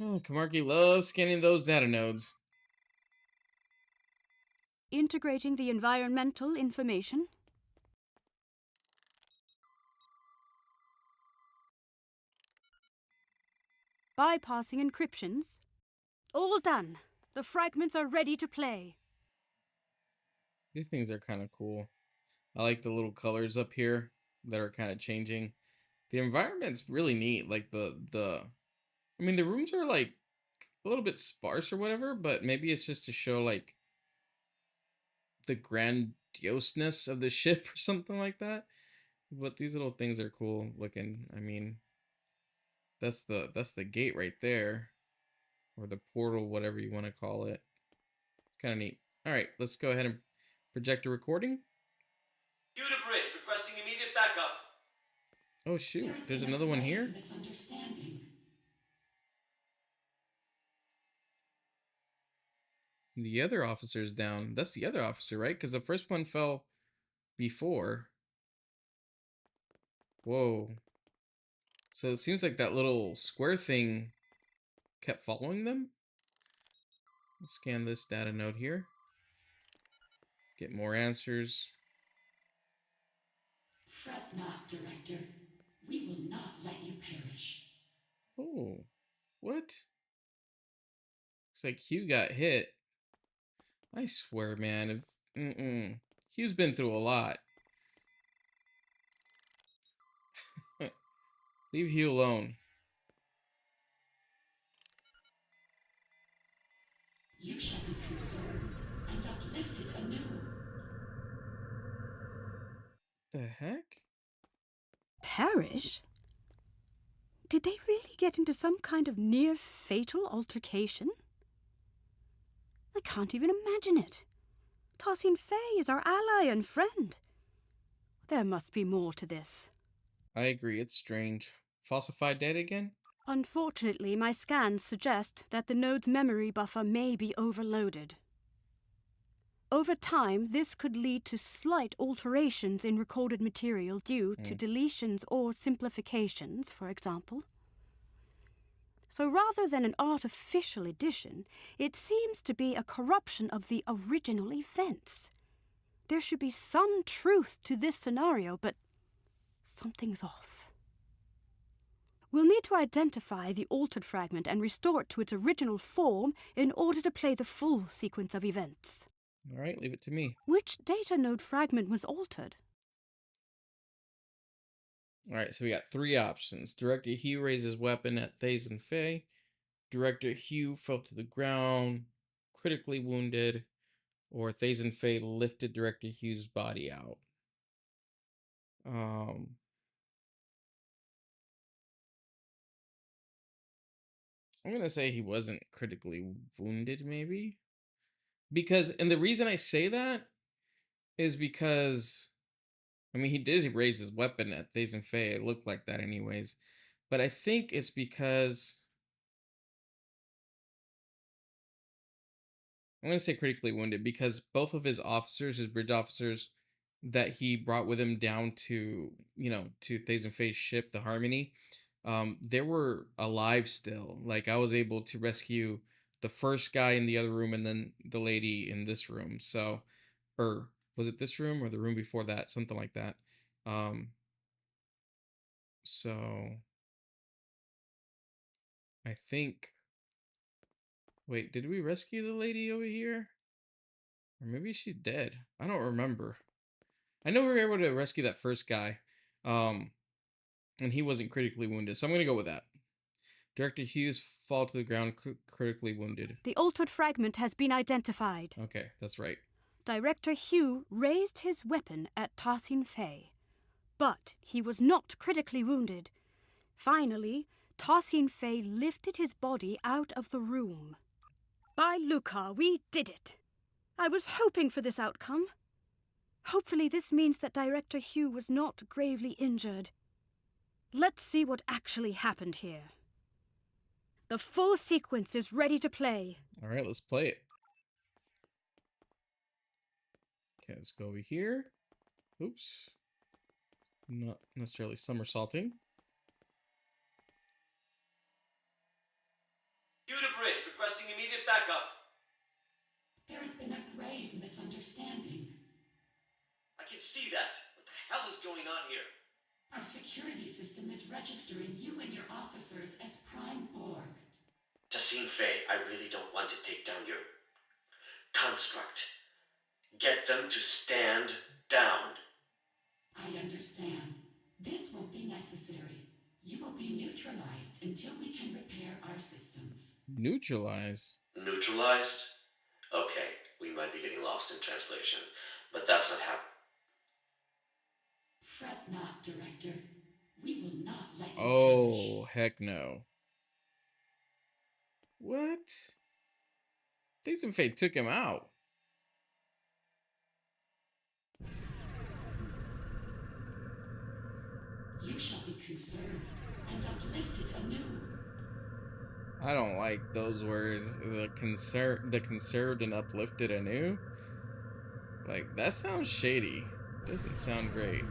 Oh, Kamarki loves scanning those data nodes. Integrating the environmental information. Bypassing encryptions. All done. The fragments are ready to play. These things are kind of cool. I like the little colors up here that are kind of changing. The environment's really neat. Like I mean, the rooms are like a little bit sparse or whatever, but maybe it's just to show like the grandioseness of the ship or something like that. But these little things are cool looking. I mean, that's the gate right there, or the portal, whatever you want to call it. It's kind of neat. All right, let's go ahead and project a recording. Hugh to bridge, requesting immediate backup. Oh shoot, there's another one here. Misunderstanding. The other officer's down. That's the other officer, right? Because the first one fell before. Whoa. So it seems like that little square thing kept following them. Let's scan this data node here. Get more answers. Fret not, Director. We will not let you perish. Oh, what? Looks like Hugh got hit. I swear, man, if Hugh's been through a lot. Leave Hugh alone. You shall be consoled and uplifted anew. The heck? Perish? Did they really get into some kind of near-fatal altercation? I can't even imagine it. Tassine Fey is our ally and friend. There must be more to this. I agree, it's strange. Falsified data again? Unfortunately, my scans suggest that the node's memory buffer may be overloaded. Over time, this could lead to slight alterations in recorded material due to deletions or simplifications, for example. So rather than an artificial addition, it seems to be a corruption of the original events. There should be some truth to this scenario, but something's off. We'll need to identify the altered fragment and restore it to its original form in order to play the full sequence of events. All right, leave it to me. Which data node fragment was altered? All right, so we got three options. Director Hugh raises weapon at Thazen Fey. Director Hugh fell to the ground, critically wounded, or Thazen Fey lifted Director Hugh's body out. I'm gonna say he wasn't critically wounded, maybe. Because, and the reason I say that is because, I mean, he did raise his weapon at Thazen Fey. It looked like that anyways. but I think it's because I'm going to say critically wounded because both of his officers, his bridge officers that he brought with him down to, to Thays and Faye's ship, the Harmony, they were alive still. Like I was able to rescue the first guy in the other room and then the lady in this room. So, or was it this room or the room before that? Something like that. So I think, wait, did we rescue the lady over here? Or maybe she's dead. I don't remember. I know we were able to rescue that first guy. And he wasn't critically wounded. So I'm going to go with that. Director Hughes fall to the ground critically wounded. The altered fragment has been identified. Okay, that's right. Director Hugh raised his weapon at Tassin Fay, but he was not critically wounded. Finally, Tassin Fay lifted his body out of the room. By Lucar, we did it. I was hoping for this outcome. Hopefully this means that Director Hugh was not gravely injured. Let's see what actually happened here. The full sequence is ready to play. All right, let's play it. Okay, let's go over here. Oops. Not necessarily somersaulting. Hugh to bridge, requesting immediate backup. There has been a grave misunderstanding. I can see that. What the hell is going on here? Our security system is registering you and your officers as Prime Borg. Tassin Fay, I really don't want to take down your construct. Get them to stand down. I understand. This won't be necessary. You will be neutralized until we can repair our systems. Neutralized? Neutralized? Okay, we might be getting lost in translation, but that's not how. Fret not, Director. We will not let you Oh, heck no. What? Thays and Faye took him out. You shall be conserved and uplifted anew. I don't like those words. The conserved and uplifted anew. Like, that sounds shady. Doesn't sound great.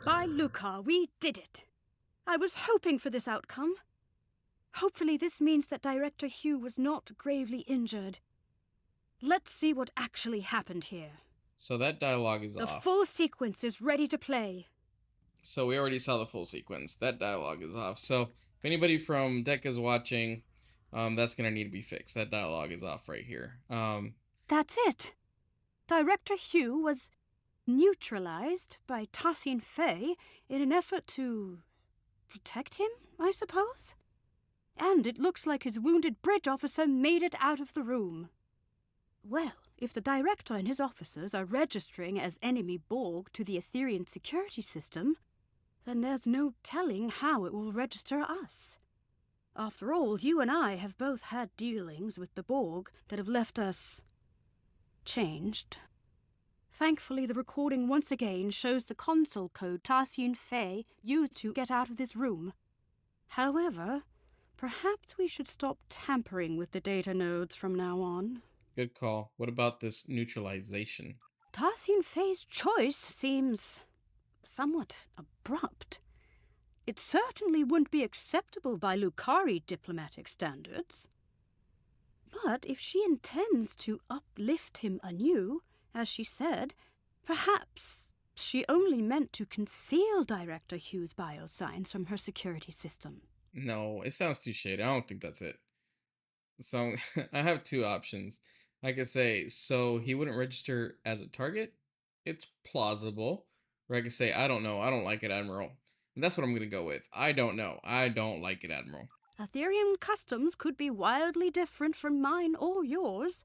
By Lucar, we did it. I was hoping for this outcome. Hopefully this means that Director Hugh was not gravely injured. Let's see what actually happened here. So that dialogue is The off. full sequence is ready to play. So we already saw the full sequence. That dialogue is off. So if anybody from Deck is watching, that's going to need to be fixed. That dialogue is off right here. That's it. Director Hugh was neutralized by Tassin Fay in an effort to protect him, I suppose? And it looks like his wounded bridge officer made it out of the room. Well, if the director and his officers are registering as enemy Borg to the Etherean security system, then there's no telling how it will register us. After all, you and I have both had dealings with the Borg that have left us changed. Thankfully, the recording once again shows the console code Tassin Fay used to get out of this room. However, perhaps we should stop tampering with the data nodes from now on. Good call. What about this neutralization? Tassin Fay's choice seems somewhat abrupt. It certainly wouldn't be acceptable by Lucari diplomatic standards. But if she intends to uplift him anew, as she said, perhaps she only meant to conceal Director Hugh's biosigns from her security system. No, it sounds too shady. I don't think that's it. So I have two options. I could say, so he wouldn't register as a target. It's plausible. Or I could say, I don't know. I don't like it, Admiral. And that's what I'm going to go with. I don't know. I don't like it, Admiral. Etherean customs could be wildly different from mine or yours.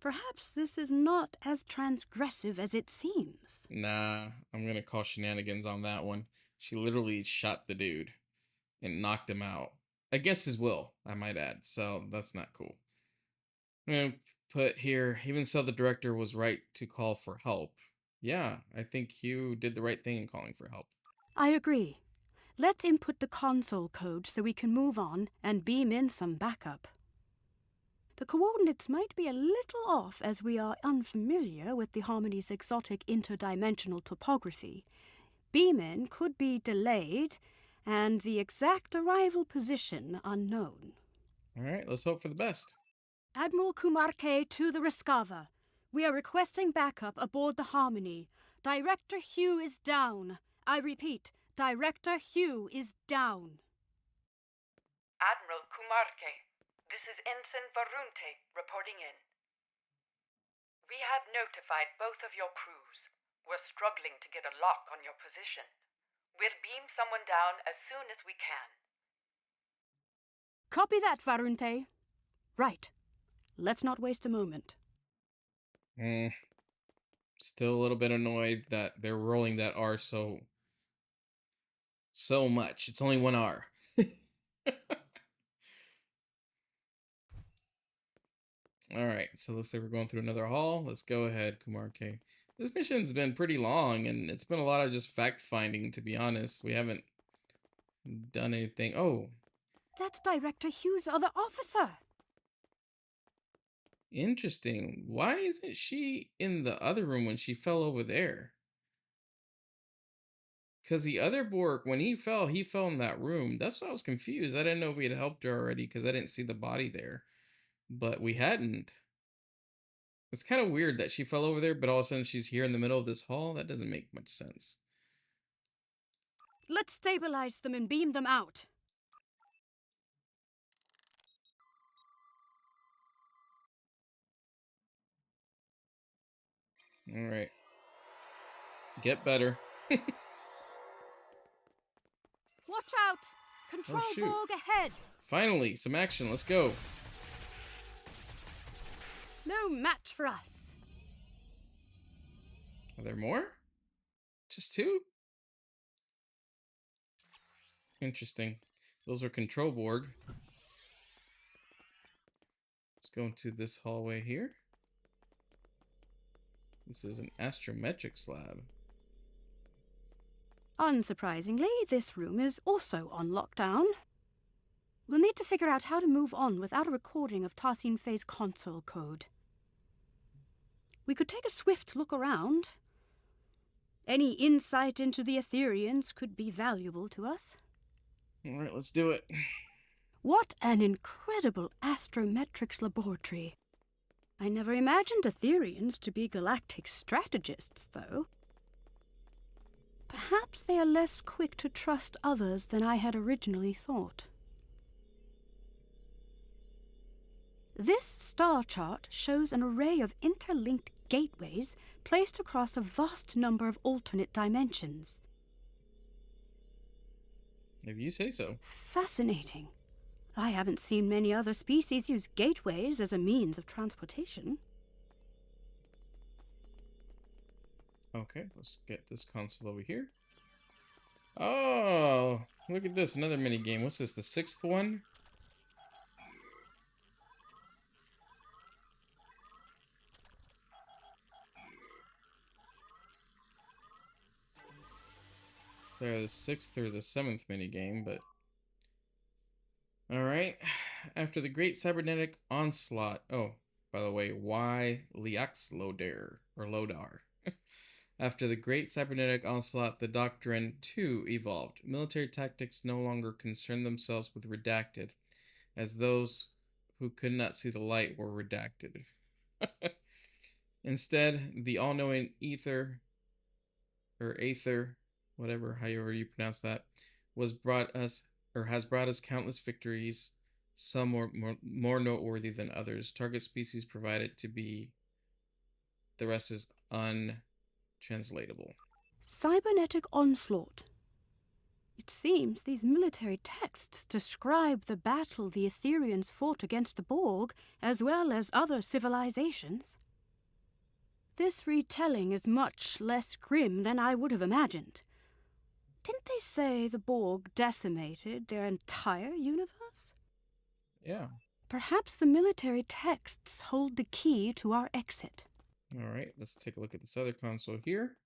Perhaps this is not as transgressive as it seems. Nah, I'm going to call shenanigans on that one. She literally shot the dude and knocked him out. Against his will, I might add. So that's not cool. I'm going to put here, even so, the director was right to call for help. Yeah, I think Hugh did the right thing in calling for help. I agree. Let's input the console code so we can move on and beam in some backup. The coordinates might be a little off as we are unfamiliar with the Harmony's exotic interdimensional topography. Beam-in could be delayed, and the exact arrival position unknown. All right, let's hope for the best. Admiral Kumarke to the Rescava. We are requesting backup aboard the Harmony. Director Hugh is down. I repeat, Director Hugh is down. Admiral Kumarke, this is Ensign Varunte reporting in. We have notified both of your crews. We're struggling to get a lock on your position. We'll beam someone down as soon as we can. Copy that, Varunte. Right. Let's not waste a moment. Still a little bit annoyed that they're rolling that R so much. It's only one R. All right, so looks like we're going through another hall. Let's go ahead, Kumar K. This mission's been pretty long, and it's been a lot of just fact-finding, to be honest. We haven't done anything. Oh. That's Director Hugh's other officer. Interesting. Why isn't she in the other room when she fell over there? Because the other Borg, when he fell in that room. That's why I was confused. I didn't know if we had helped her already because I didn't see the body there. But we hadn't. It's kind of weird that she fell over there, but all of a sudden she's here in the middle of this hall. That doesn't make much sense. Let's stabilize them and beam them out. All right. Get better. Watch out! Control Oh, shoot. Borg ahead! Finally, some action. Let's go. No match for us. Are there more? Just two? Interesting. Those are control Borg. Let's go into this hallway here. This is an astrometrics lab. Unsurprisingly, this room is also on lockdown. We'll need to figure out how to move on without a recording of Tarsin Fei's console code. We could take a swift look around. Any insight into the Etherians could be valuable to us. All right, let's do it. What an incredible astrometrics laboratory. I never imagined Etherians to be galactic strategists, though. Perhaps they are less quick to trust others than I had originally thought. This star chart shows an array of interlinked gateways placed across a vast number of alternate dimensions. If you say so. Fascinating. I haven't seen many other species use gateways as a means of transportation. Okay, let's get this console over here. Oh, look at this, another mini game. What's this, the 6th one? It's either the 6th or the 7th mini game, but all right. After the great cybernetic onslaught. Oh, by the way, why Liax Lodar or Lodar? After the great cybernetic onslaught, the doctrine too evolved. Military tactics no longer concerned themselves with redacted, as those who could not see the light were redacted. Instead, the all-knowing ether, or aether, whatever, however you pronounce that, has brought us countless victories, some more noteworthy than others. Target species provided to be, the rest is untranslatable. Cybernetic onslaught. It seems these military texts describe the battle the Etherians fought against the Borg, as well as other civilizations. This retelling is much less grim than I would have imagined. Didn't they say the Borg decimated their entire universe? Yeah. Perhaps the military texts hold the key to our exit. All right, let's take a look at this other console here.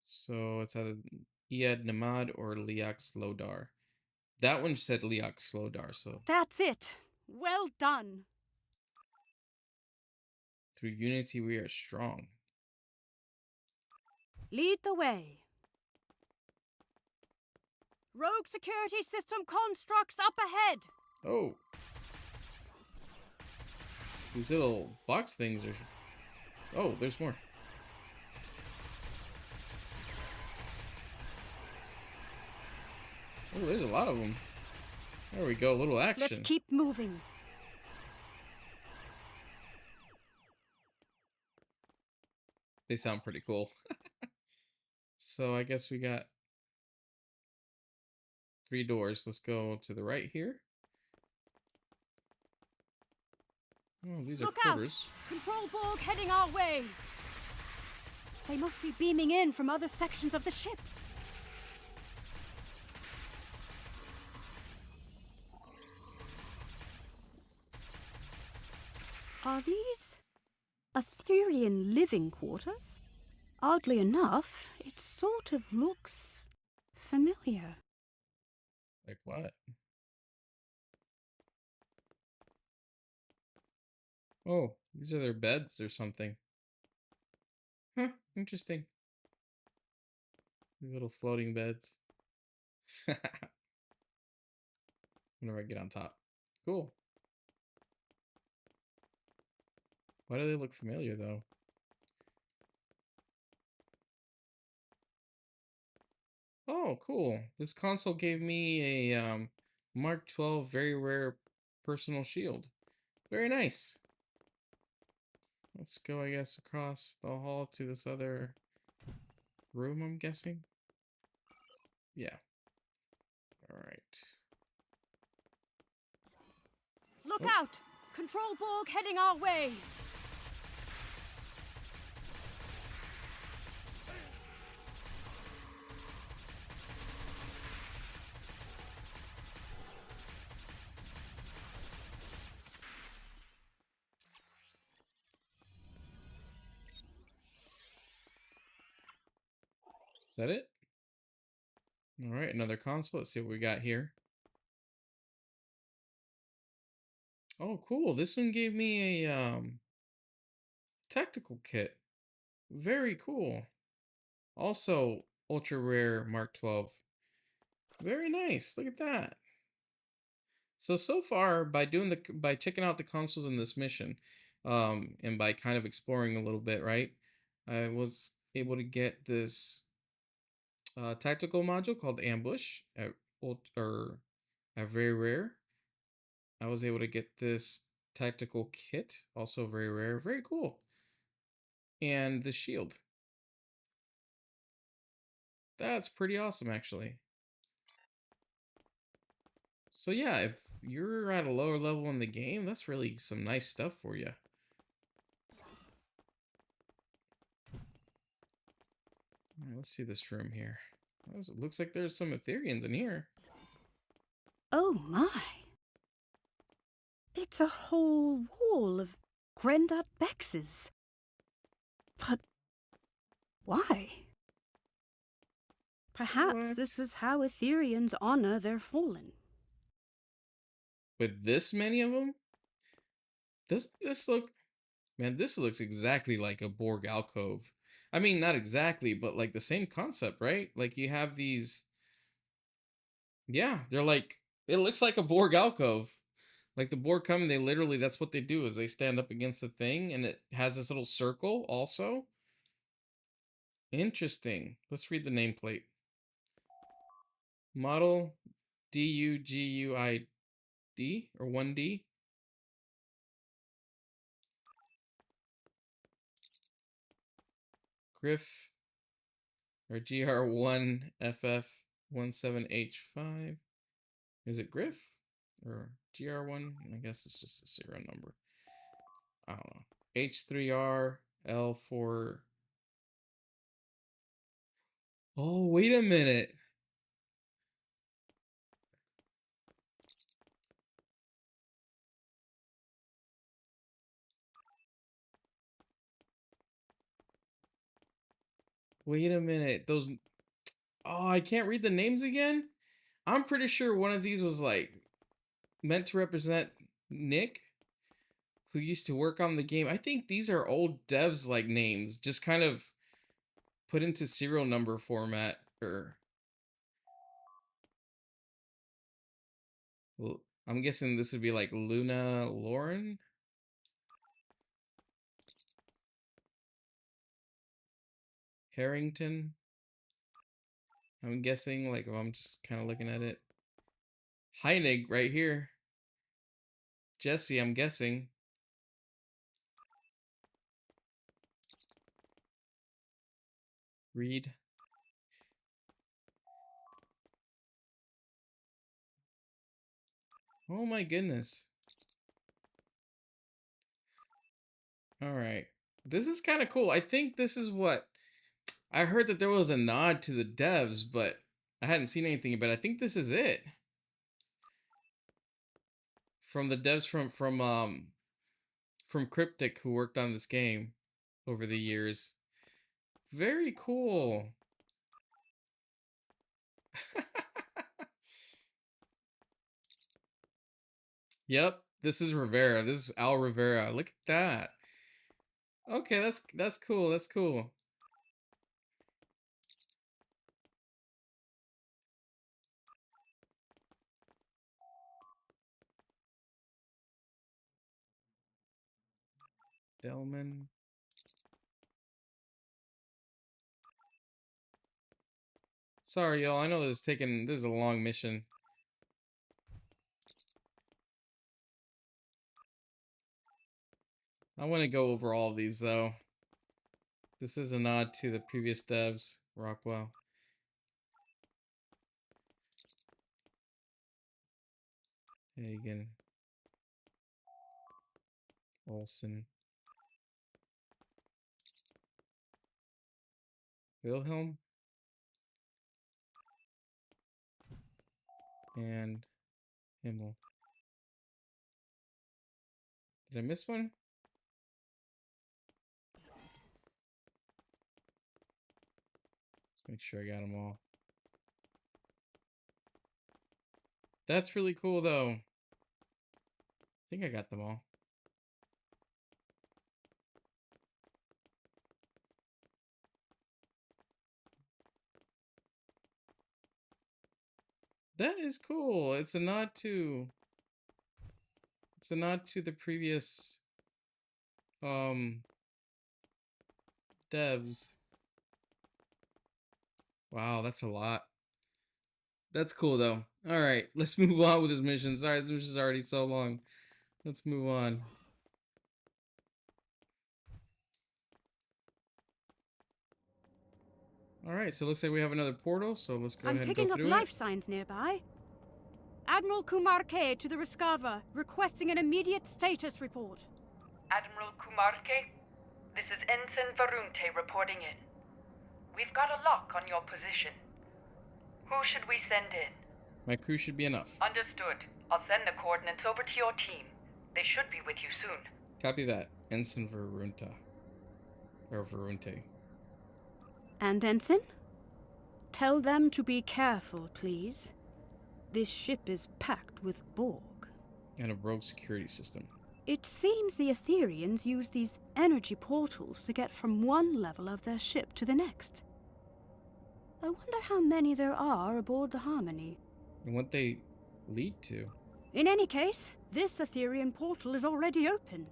So it's either Iad Namad or Liax Lodar. That one said Liax Lodar, so That's it. Well done. through unity we are strong. Lead the way. Rogue security system constructs up ahead. Oh. These little box things are... Oh, there's more. Oh, there's a lot of them. There we go, a little action. Let's keep moving. They sound pretty cool. So I guess we got 3 doors. Let's go to the right here. Oh, these Look are quarters. out! Control Borg heading our way. They must be beaming in from other sections of the ship. Are these etherean living quarters? Oddly enough, it sort of looks familiar. Like what? Oh, these are their beds or something. Huh, interesting. These little floating beds. Whenever I get on top. Cool. Why do they look familiar, though? Oh, cool. This console gave me a Mark 12 very rare personal shield. Very nice. Let's go, I guess, across the hall to this other room, I'm guessing. Yeah. All right. Look Oh. out! Control Borg heading our way. Is that it? All right, another console. Let's see what we got here. Oh, cool. This one gave me a tactical kit. Very cool. Also, ultra rare Mark 12. Very nice. Look at that. So far, by checking out the consoles in this mission, and by kind of exploring a little bit, right, I was able to get this tactical module called Ambush at very rare. I was able to get this tactical kit, also very rare, very cool, and the shield. That's pretty awesome, actually. So yeah, if you're at a lower level in the game, that's really some nice stuff for you. Let's see this room here. It looks like there's some Ethereans in here. Oh my. It's a whole wall of Grendad Bexes. But why? Perhaps What? this is how Ethereans honor their fallen. With this many of them? This looks exactly like a Borg alcove. I mean, not exactly, but like the same concept, right? Like you have these... Yeah, they're like... It looks like a Borg alcove. Like the Borg come, they literally, that's what they do, is they stand up against the thing, and it has this little circle also. Interesting. Let's read the nameplate. Model DUGUID, or 1D. Griff, or GR1FF17H5. Is it Griff? Or GR1? I guess it's just a serial number. I don't know. H3R L4. Oh, wait a minute. Wait a minute. Those. Oh, I can't read the names again? I'm pretty sure one of these was like meant to represent Nick, who used to work on the game. I think these are old devs like names, just kind of put into serial number format. Or I'm guessing this would be like Luna Lauren. Harrington. I'm guessing, like, if I'm just kind of looking at it. Heinig right here. Jesse, I'm guessing. Reed. Oh my goodness. All right. This is kind of cool. I think this is what I heard, that there was a nod to the devs, but I hadn't seen anything. But I think this is it. From the devs from Cryptic, who worked on this game over the years. Very cool. Yep, this is Rivera. This is Al Rivera. Look at that. Okay, that's cool. That's cool. Delman. Sorry, y'all. I know this is a long mission. I want to go over all of these though. This is a nod to the previous devs. Rockwell. Hagen. Olson. Wilhelm. And Himmel. Did I miss one? Let's make sure I got them all. That's really cool though. I think I got them all. That is cool. It's a nod to the previous devs. Wow, that's a lot. That's cool though. All right, let's move on with this mission. Sorry, this mission's already so long. Let's move on. All right, so it looks like we have another portal, so let's go ahead and go I'm picking up through life it. signs nearby. Admiral Kumar K to the Rescava, requesting an immediate status report. Admiral Kumarke, this is Ensign Varunte reporting in. We've got a lock on your position. Who should we send in? My crew should be enough. Understood. I'll send the coordinates over to your team. They should be with you soon. Copy that. Ensign Varunta. Or Varunte. And Ensign? Tell them to be careful, please. This ship is packed with Borg. And a rogue security system. It seems the Etherians use these energy portals to get from one level of their ship to the next. I wonder how many there are aboard the Harmony. And what they lead to. In any case, this Etherian portal is already open.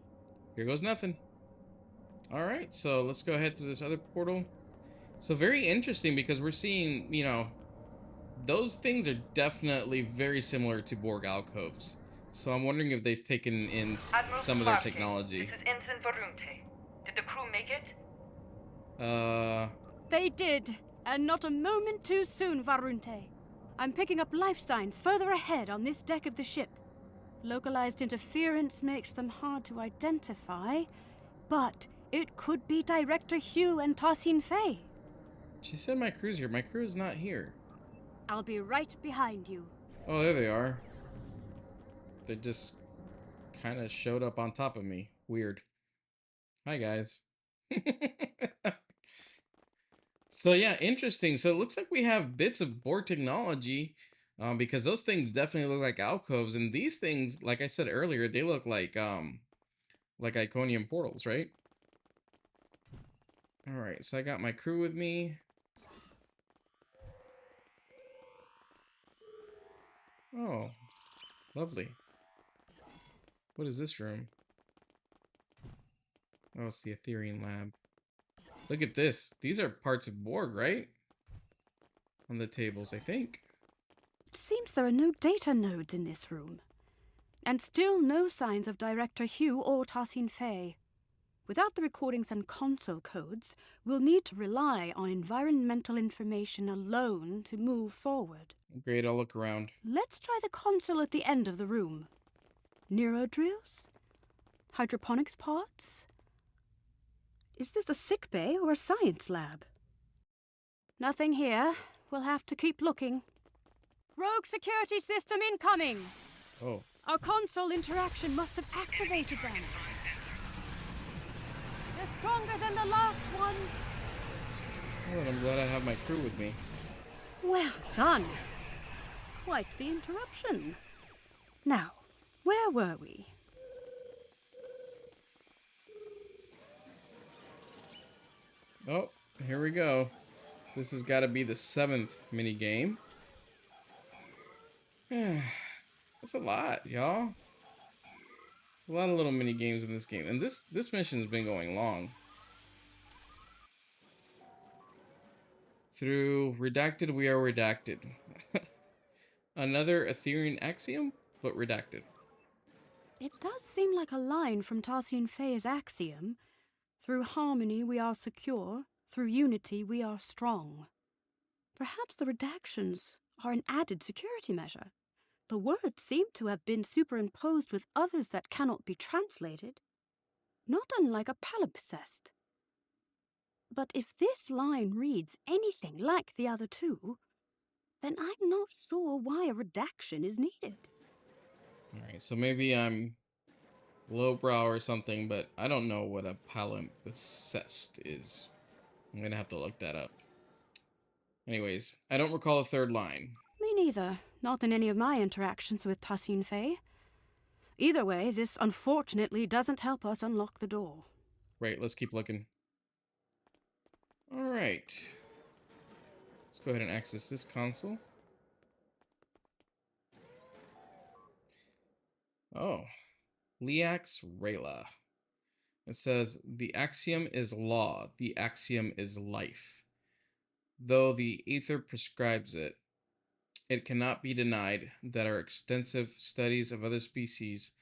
Here goes nothing. Alright, so let's go ahead through this other portal. So very interesting, because we're seeing, you know, those things are definitely very similar to Borg alcoves. So I'm wondering if they've taken in Admiral some of their Kumarke, technology. This is Ensign Varunte. Did the crew make it? They did, and not a moment too soon, Varunte. I'm picking up life signs further ahead on this deck of the ship. Localized interference makes them hard to identify, but it could be Director Hugh and Tassin Fay. She said my crew's here. My crew is not here. I'll be right behind you. Oh, there they are. They just kind of showed up on top of me. Weird. Hi, guys. So yeah, interesting. So it looks like we have bits of Borg technology, because those things definitely look like alcoves, and these things, like I said earlier, they look like Iconium portals, right? All right, so I got my crew with me. Oh, lovely. What is this room? Oh, it's the Etherean lab. Look at this. These are parts of Borg, right? On the tables, I think. It seems there are no data nodes in this room. And still no signs of Director Hugh or Tassin Fay. Without the recordings and console codes, we'll need to rely on environmental information alone to move forward. Great, I'll look around. Let's try the console at the end of the room. Neurodrills? Hydroponics pods? Is this a sick bay or a science lab? Nothing here. We'll have to keep looking. Rogue security system incoming! Oh. Our console interaction must have activated them. They're stronger than the last ones. Well, I'm glad I have my crew with me. Well done. Quite the interruption. Now, where were we? Oh, here we go. This has got to be the 7th mini game. That's a lot, y'all. It's a lot of little mini games in this game, and this mission's been going long. Through redacted, we are redacted. Another Etherean Axiom, but redacted. It does seem like a line from Tassin Fay's Axiom. Through harmony we are secure, through unity we are strong. Perhaps the redactions are an added security measure. The words seem to have been superimposed with others that cannot be translated, not unlike a palimpsest. But if this line reads anything like the other two, then I'm not sure why a redaction is needed. Alright, so maybe I'm lowbrow or something, but I don't know what a palimpsest is. I'm gonna have to look that up. Anyways, I don't recall a third line. Me neither. Not in any of my interactions with Tassin Fay. Either way, this unfortunately doesn't help us unlock the door. Right, let's keep looking. Alright. Let's go ahead and access this console. Oh. Liax Rayla. It says, the axiom is law, the axiom is life. Though the ether prescribes it, it cannot be denied that our extensive studies of other species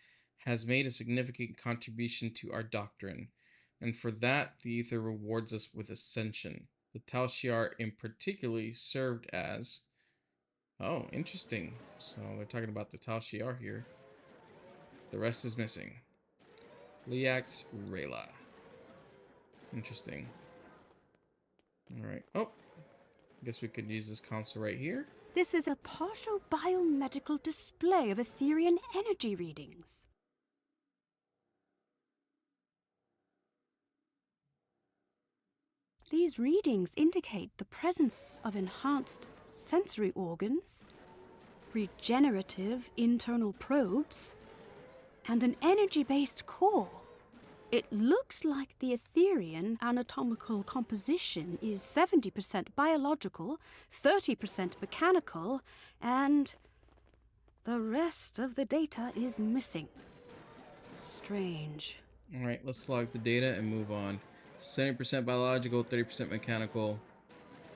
has made a significant contribution to our doctrine, and for that the ether rewards us with ascension. The Tal Shiar in particularly served as... Oh, interesting. So they're talking about the Tal Shiar here. The rest is missing. Liax Rayla. Interesting. Alright. Oh! Guess we could use this console right here. This is a partial biomedical display of Etherean energy readings. These readings indicate the presence of enhanced sensory organs, regenerative internal probes, and an energy-based core. It looks like the Etherean anatomical composition is 70% biological, 30% mechanical, and the rest of the data is missing. Strange. Alright, let's log the data and move on. 70% biological, 30% mechanical,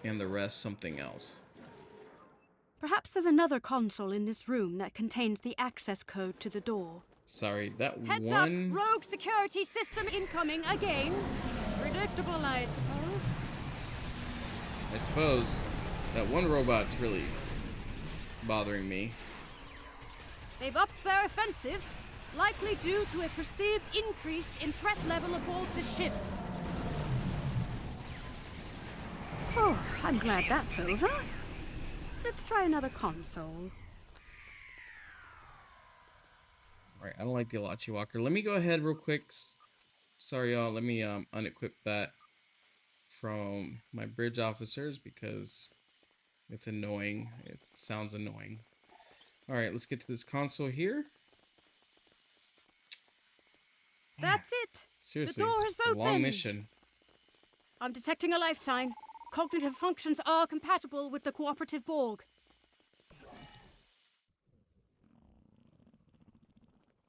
and the rest something else. Perhaps there's another console in this room that contains the access code to the door. Sorry, that Heads one... up! Rogue security system incoming again! Predictable, I suppose. I suppose that one robot's really bothering me. They've upped their offensive, likely due to a perceived increase in threat level aboard the ship. Oh, I'm glad that's over. Let's try another console. Right, I don't like the Alachi Walker. Let me go ahead real quick. Sorry, y'all. Let me unequip that from my bridge officers because it's annoying. It sounds annoying. All right, let's get to this console here. That's it. Seriously, the door it's is a open. long mission. I'm detecting a life sign. Cognitive functions are compatible with the cooperative Borg.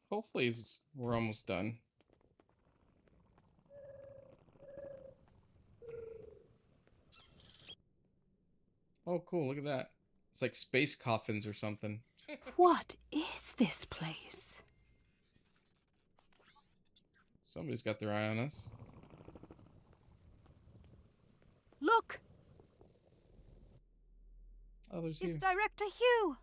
Hopefully, we're almost done. Oh, cool. Look at that. It's like space coffins or something. What is this place? Somebody's got their eye on us. Look! Oh, there's you. It's Director Hugh!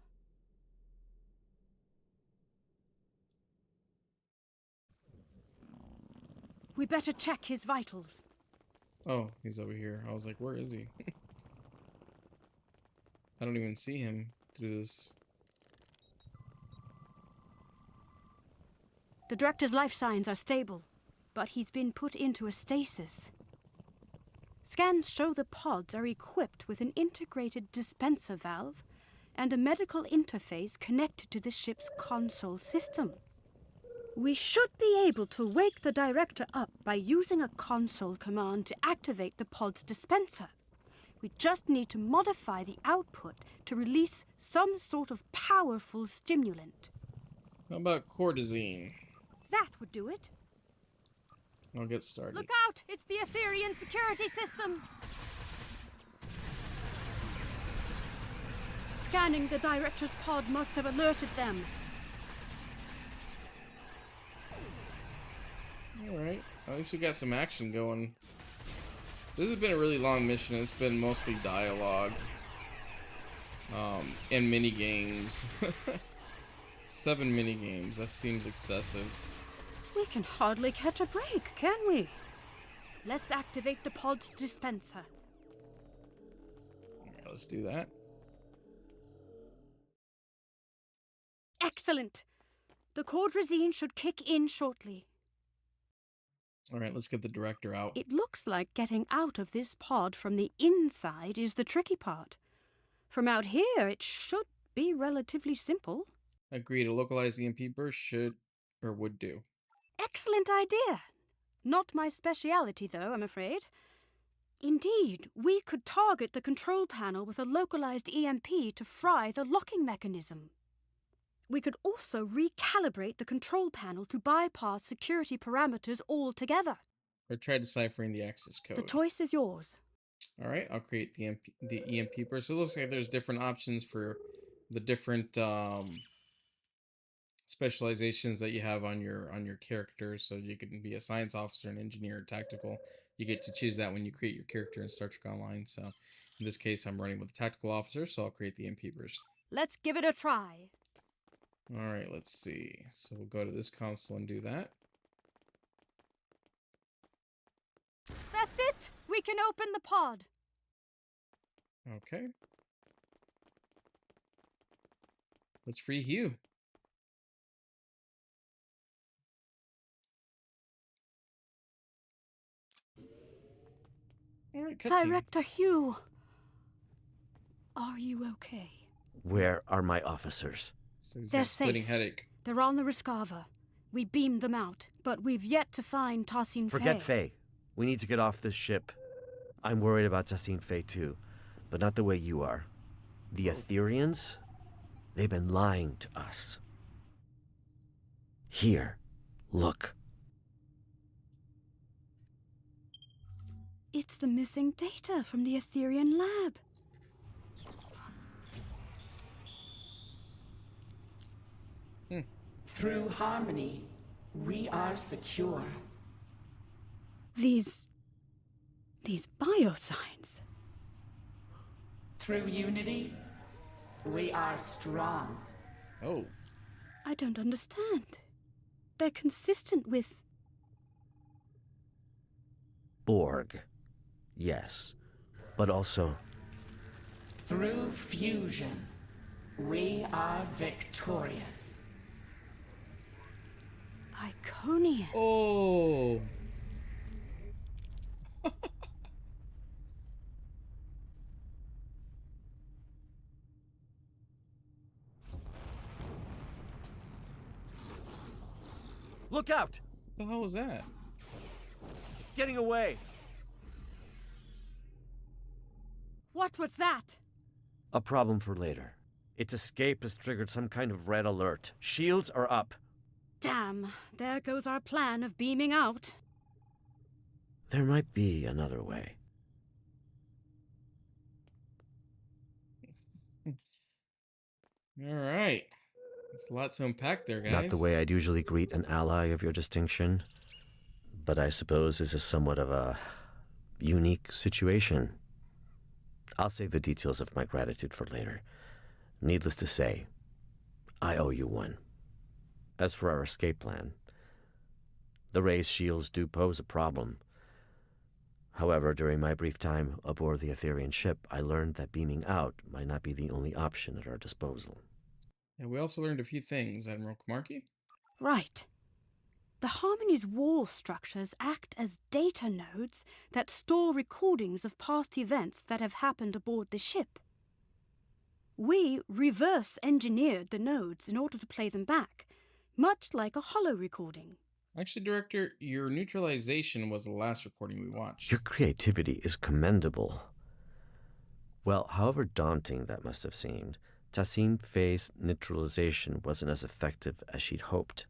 We better check his vitals. Oh, he's over here. I was like, where is he? I don't even see him through this. The Director's life signs are stable, but he's been put into a stasis. Scans show the pods are equipped with an integrated dispenser valve and a medical interface connected to the ship's console system. We should be able to wake the Director up by using a console command to activate the pod's dispenser. We just need to modify the output to release some sort of powerful stimulant. How about cortisine? That would do it. I'll get started. Look out! It's the Etherean security system! Scanning the Director's pod must have alerted them. Alright, at least we got some action going. This has been a really long mission. It's been mostly dialogue. And mini games. 7 mini games. That seems excessive. We can hardly catch a break, can we? Let's activate the pod's dispenser. Alright, let's do that. Excellent! The cordrazine should kick in shortly. Alright, let's get the Director out. It looks like getting out of this pod from the inside is the tricky part. From out here, it should be relatively simple. Agreed, a localized EMP burst should, or would do. Excellent idea. Not my speciality, though, I'm afraid. Indeed, we could target the control panel with a localized EMP to fry the locking mechanism. We could also recalibrate the control panel to bypass security parameters altogether. Or try deciphering the access code. The choice is yours. Alright, I'll create the EMP burst. So it looks like there's different options for the different specializations that you have on your character. So you can be a science officer, an engineer, tactical. You get to choose that when you create your character in Star Trek Online. So in this case, I'm running with a tactical officer, so I'll create the EMP burst. Let's give it a try. Alright, let's see. So we'll go to this console and do that. That's it! We can open the pod. Okay. Let's free Hugh. Alright, cutscene. Director Hugh. Are you okay? Where are my officers? So he's got They're a splitting safe. headache. They're on the Rescava. We beamed them out, but we've yet to find Tassin Forget Faye. Faye. We need to get off this ship. I'm worried about Tassin Faye too, but not the way you are. The Etherians? They've been lying to us. Here, look. It's the missing data from the Etherean lab. Through harmony, we are secure. These biosigns. Through unity, we are strong. Oh. I don't understand. They're consistent with... Borg. Yes, but also... Through fusion, we are victorious. Iconian. Oh. Look out! What the hell was that? It's getting away! What was that? A problem for later. Its escape has triggered some kind of red alert. Shields are up. Damn, there goes our plan of beaming out. There might be another way. All right. It's a lot to unpack there, guys. Not the way I'd usually greet an ally of your distinction, but I suppose this is somewhat of a unique situation. I'll save the details of my gratitude for later. Needless to say, I owe you one. As for our escape plan, the raised shields do pose a problem. However, during my brief time aboard the Etherean ship, I learned that beaming out might not be the only option at our disposal. Yeah, we also learned a few things, Admiral Kumarki. Right. The Harmony's wall structures act as data nodes that store recordings of past events that have happened aboard the ship. We reverse engineered the nodes in order to play them back, much like a holo recording. Actually, Director, your neutralization was the last recording we watched. Your creativity is commendable. Well, however daunting that must have seemed, Tassim Faye's neutralization wasn't as effective as she'd hoped.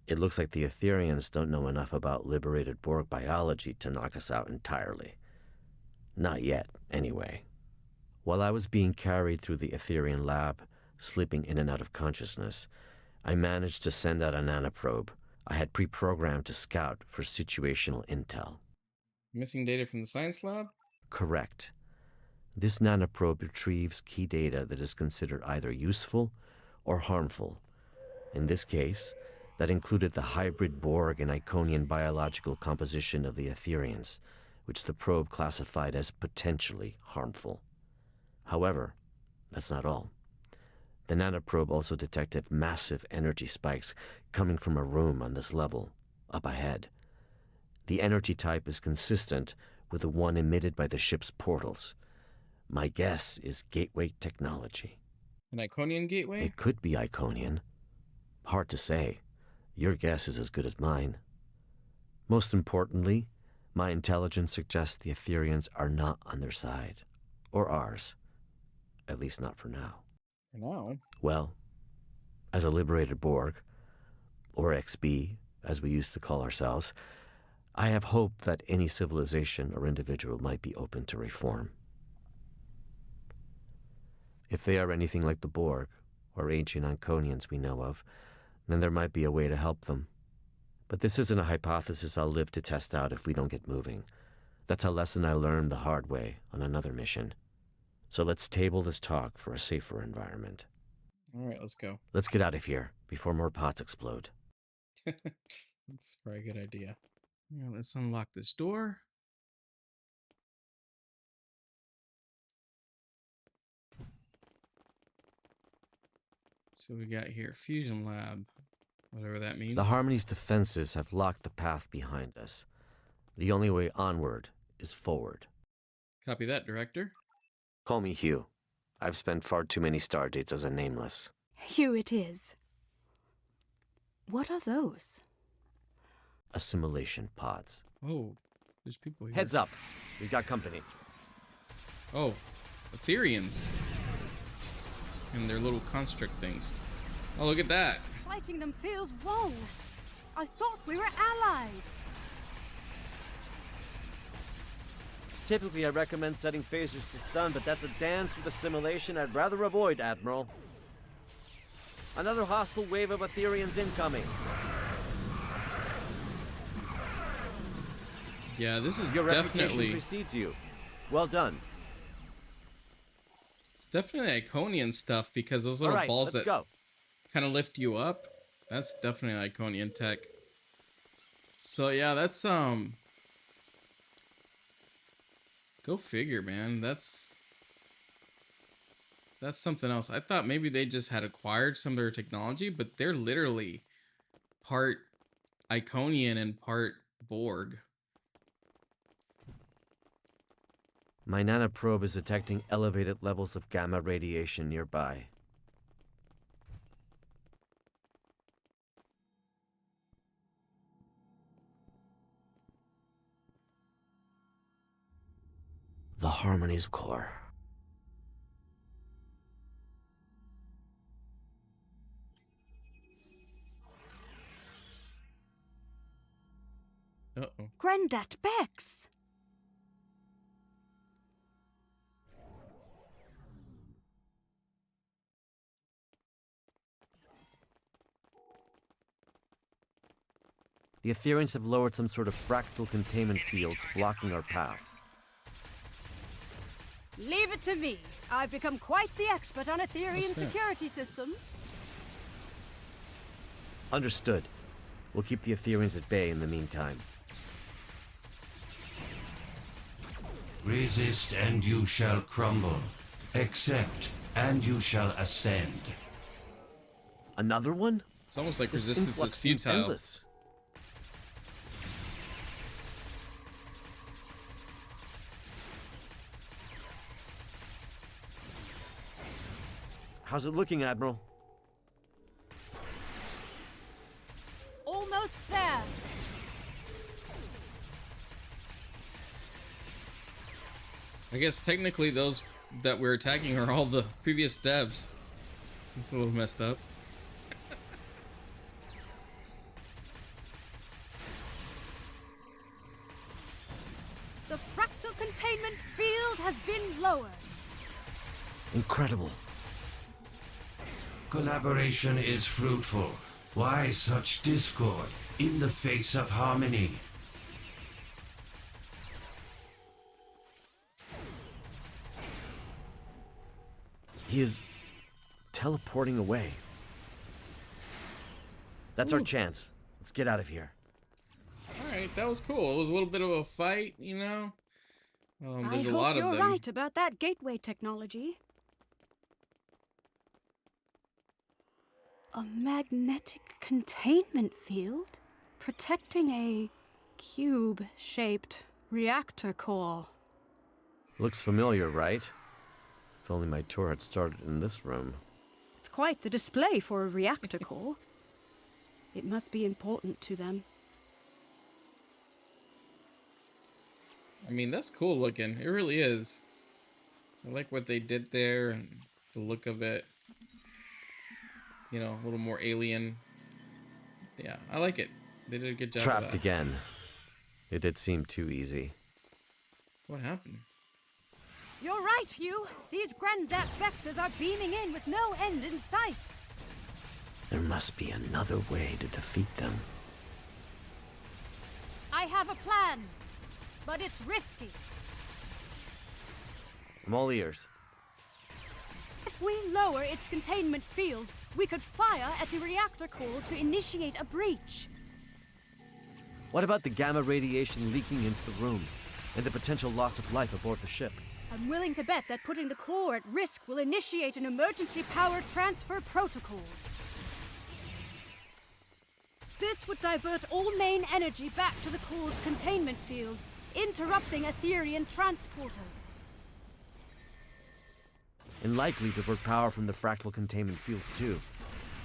It looks like the Etherians don't know enough about liberated Borg biology to knock us out entirely. Not yet, anyway. While I was being carried through the Etherian lab, slipping in and out of consciousness, I managed to send out a nanoprobe I had pre-programmed to scout for situational intel. Missing data from the science lab? Correct. This nanoprobe retrieves key data that is considered either useful or harmful. In this case, that included the hybrid Borg and Iconian biological composition of the Etherians, which the probe classified as potentially harmful. However, that's not all. The nanoprobe also detected massive energy spikes coming from a room on this level, up ahead. The energy type is consistent with the one emitted by the ship's portals. My guess is gateway technology. An Iconian gateway? It could be Iconian. Hard to say. Your guess is as good as mine. Most importantly, my intelligence suggests the Etherians are not on their side. Or ours. At least not for now. For now? Well, as a liberated Borg, or XB, as we used to call ourselves, I have hope that any civilization or individual might be open to reform. If they are anything like the Borg, or ancient Iconians we know of, then there might be a way to help them. But this isn't a hypothesis I'll live to test out if we don't get moving. That's a lesson I learned the hard way on another mission. So let's table this talk for a safer environment. All right, let's go. Let's get out of here before more pots explode. That's probably a good idea. Yeah, let's unlock this door. So we got here, fusion lab, whatever that means. The Harmony's defenses have locked the path behind us. The only way onward is forward. Copy that, Director. Call me Hugh. I've spent far too many stardates as a nameless. Hugh it is. What are those? Assimilation pods. Oh, there's people here. Heads up. We've got company. Oh, Etherians. And their little construct things. Oh, look at that. Fighting them feels wrong. I thought we were allied. Typically, I recommend setting phasers to stun, but that's a dance with assimilation I'd rather avoid, Admiral. Another hostile wave of Etherians incoming. Yeah, this is Your reputation definitely... precedes you. Well done. It's definitely Iconian stuff because those little All right, balls let's that go. kind of lift you up. That's definitely Iconian tech. So yeah, that's go figure, man. That's something else. I thought maybe they just had acquired some of their technology, but they're literally part Iconian and part Borg. My nanoprobe is detecting elevated levels of gamma radiation nearby. The Harmony's core. Uh-oh. Granddad Bex! The Etherians have lowered some sort of fractal containment fields blocking our path. Leave it to me. I've become quite the expert on Etherean What's that? security systems. Understood. We'll keep the Etherians at bay in the meantime. Resist and you shall crumble. Accept and you shall ascend. Another one? It's almost like This resistance influx is seems futile. endless. How's it looking, Admiral? Almost there. I guess technically those that we're attacking are all the previous devs. It's a little messed up. The fractal containment field has been lowered. Incredible. Collaboration is fruitful. Why such discord in the face of harmony? He is teleporting away. That's our Ooh. chance. Let's get out of here. Alright, that was cool. It was a little bit of a fight, you know? There's I a hope lot you're of them. right about that gateway technology. A magnetic containment field protecting a cube-shaped reactor core. Looks familiar, right? If only my tour had started in this room. It's quite the display for a reactor core. It must be important to them. I mean, that's cool looking. It really is. I like what they did there and the look of it. You know, a little more alien. Yeah, I like it. They did a good job of Trapped that. again. It did seem too easy. What happened? You're right, Hugh. These Granddad Bexes are beaming in with no end in sight. There must be another way to defeat them. I have a plan, but it's risky. I'm all ears. If we lower its containment field, we could fire at the reactor core to initiate a breach. What about the gamma radiation leaking into the room and the potential loss of life aboard the ship? I'm willing to bet that putting the core at risk will initiate an emergency power transfer protocol. This would divert all main energy back to the core's containment field, interrupting Etherean transporters. And likely divert power from the fractal containment fields too.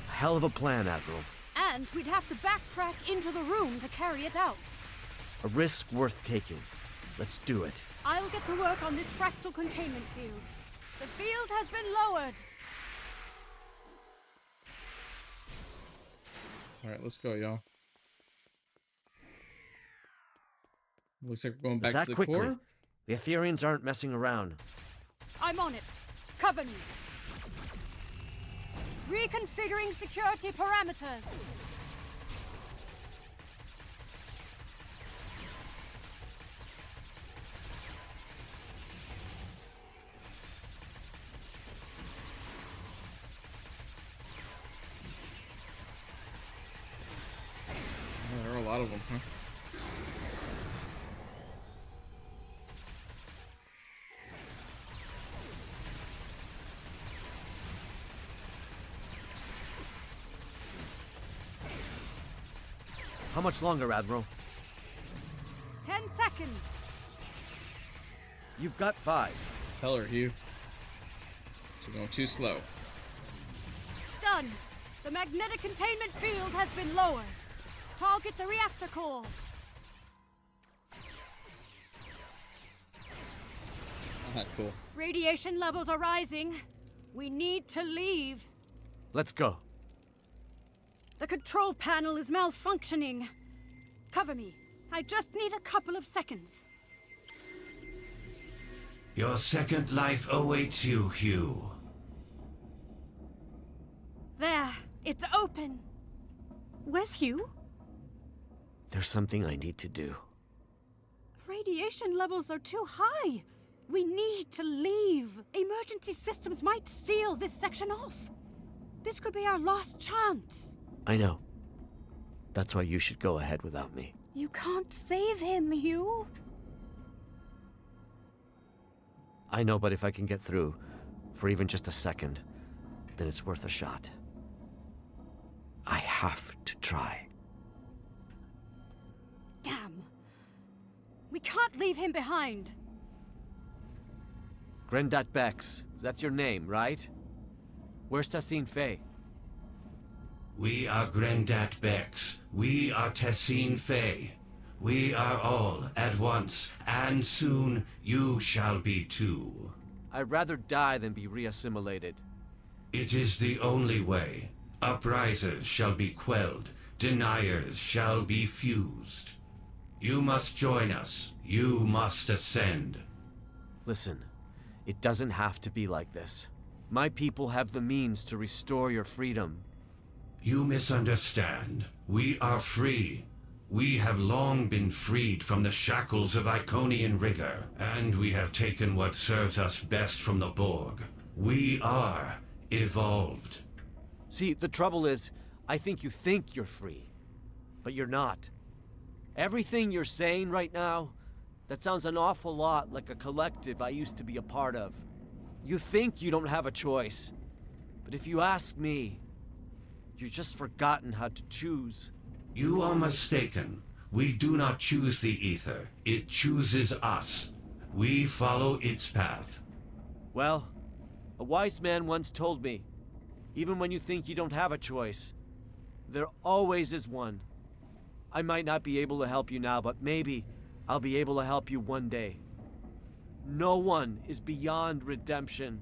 A hell of a plan, Admiral. And we'd have to backtrack into the room to carry it out. A risk worth taking. Let's do it. I'll get to work on this fractal containment field. The field has been lowered. Alright, let's go, y'all. Looks like we're going back Is that to the quickly? core. The Etherians aren't messing around. I'm on it. Cover me. Reconfiguring security parameters. Oh, there are a lot of them, huh? How much longer, Admiral? 10 seconds. You've got 5. Tell her, Hugh. She's going too slow. Done. The magnetic containment field has been lowered. Target the reactor core. Not cool. Radiation levels are rising. We need to leave. Let's go. The control panel is malfunctioning. Cover me. I just need a couple of seconds. Your second life awaits you, Hugh. There, it's open. Where's Hugh? There's something I need to do. Radiation levels are too high. We need to leave. Emergency systems might seal this section off. This could be our last chance. I know. That's why you should go ahead without me. You can't save him, Hugh. I know, but if I can get through, for even just a second, then it's worth a shot. I have to try. Damn. We can't leave him behind. Grendat Bex, that's your name, right? Where's Tassine Fay? We are Grendat Bex. We are Tessine Fay. We are all at once, and soon you shall be too. I'd rather die than be reassimilated. It is the only way. Uprisers shall be quelled. Deniers shall be fused. You must join us. You must ascend. Listen, it doesn't have to be like this. My people have the means to restore your freedom. You misunderstand. We are free. We have long been freed from the shackles of Iconian rigor, and we have taken what serves us best from the Borg. We are evolved. See, the trouble is, I think you think you're free, but you're not. Everything you're saying right now, that sounds an awful lot like a collective I used to be a part of. You think you don't have a choice, but if you ask me, you've just forgotten how to choose. You are mistaken. We do not choose the ether. It chooses us. We follow its path. Well, a wise man once told me, even when you think you don't have a choice, there always is one. I might not be able to help you now, but maybe I'll be able to help you one day. No one is beyond redemption.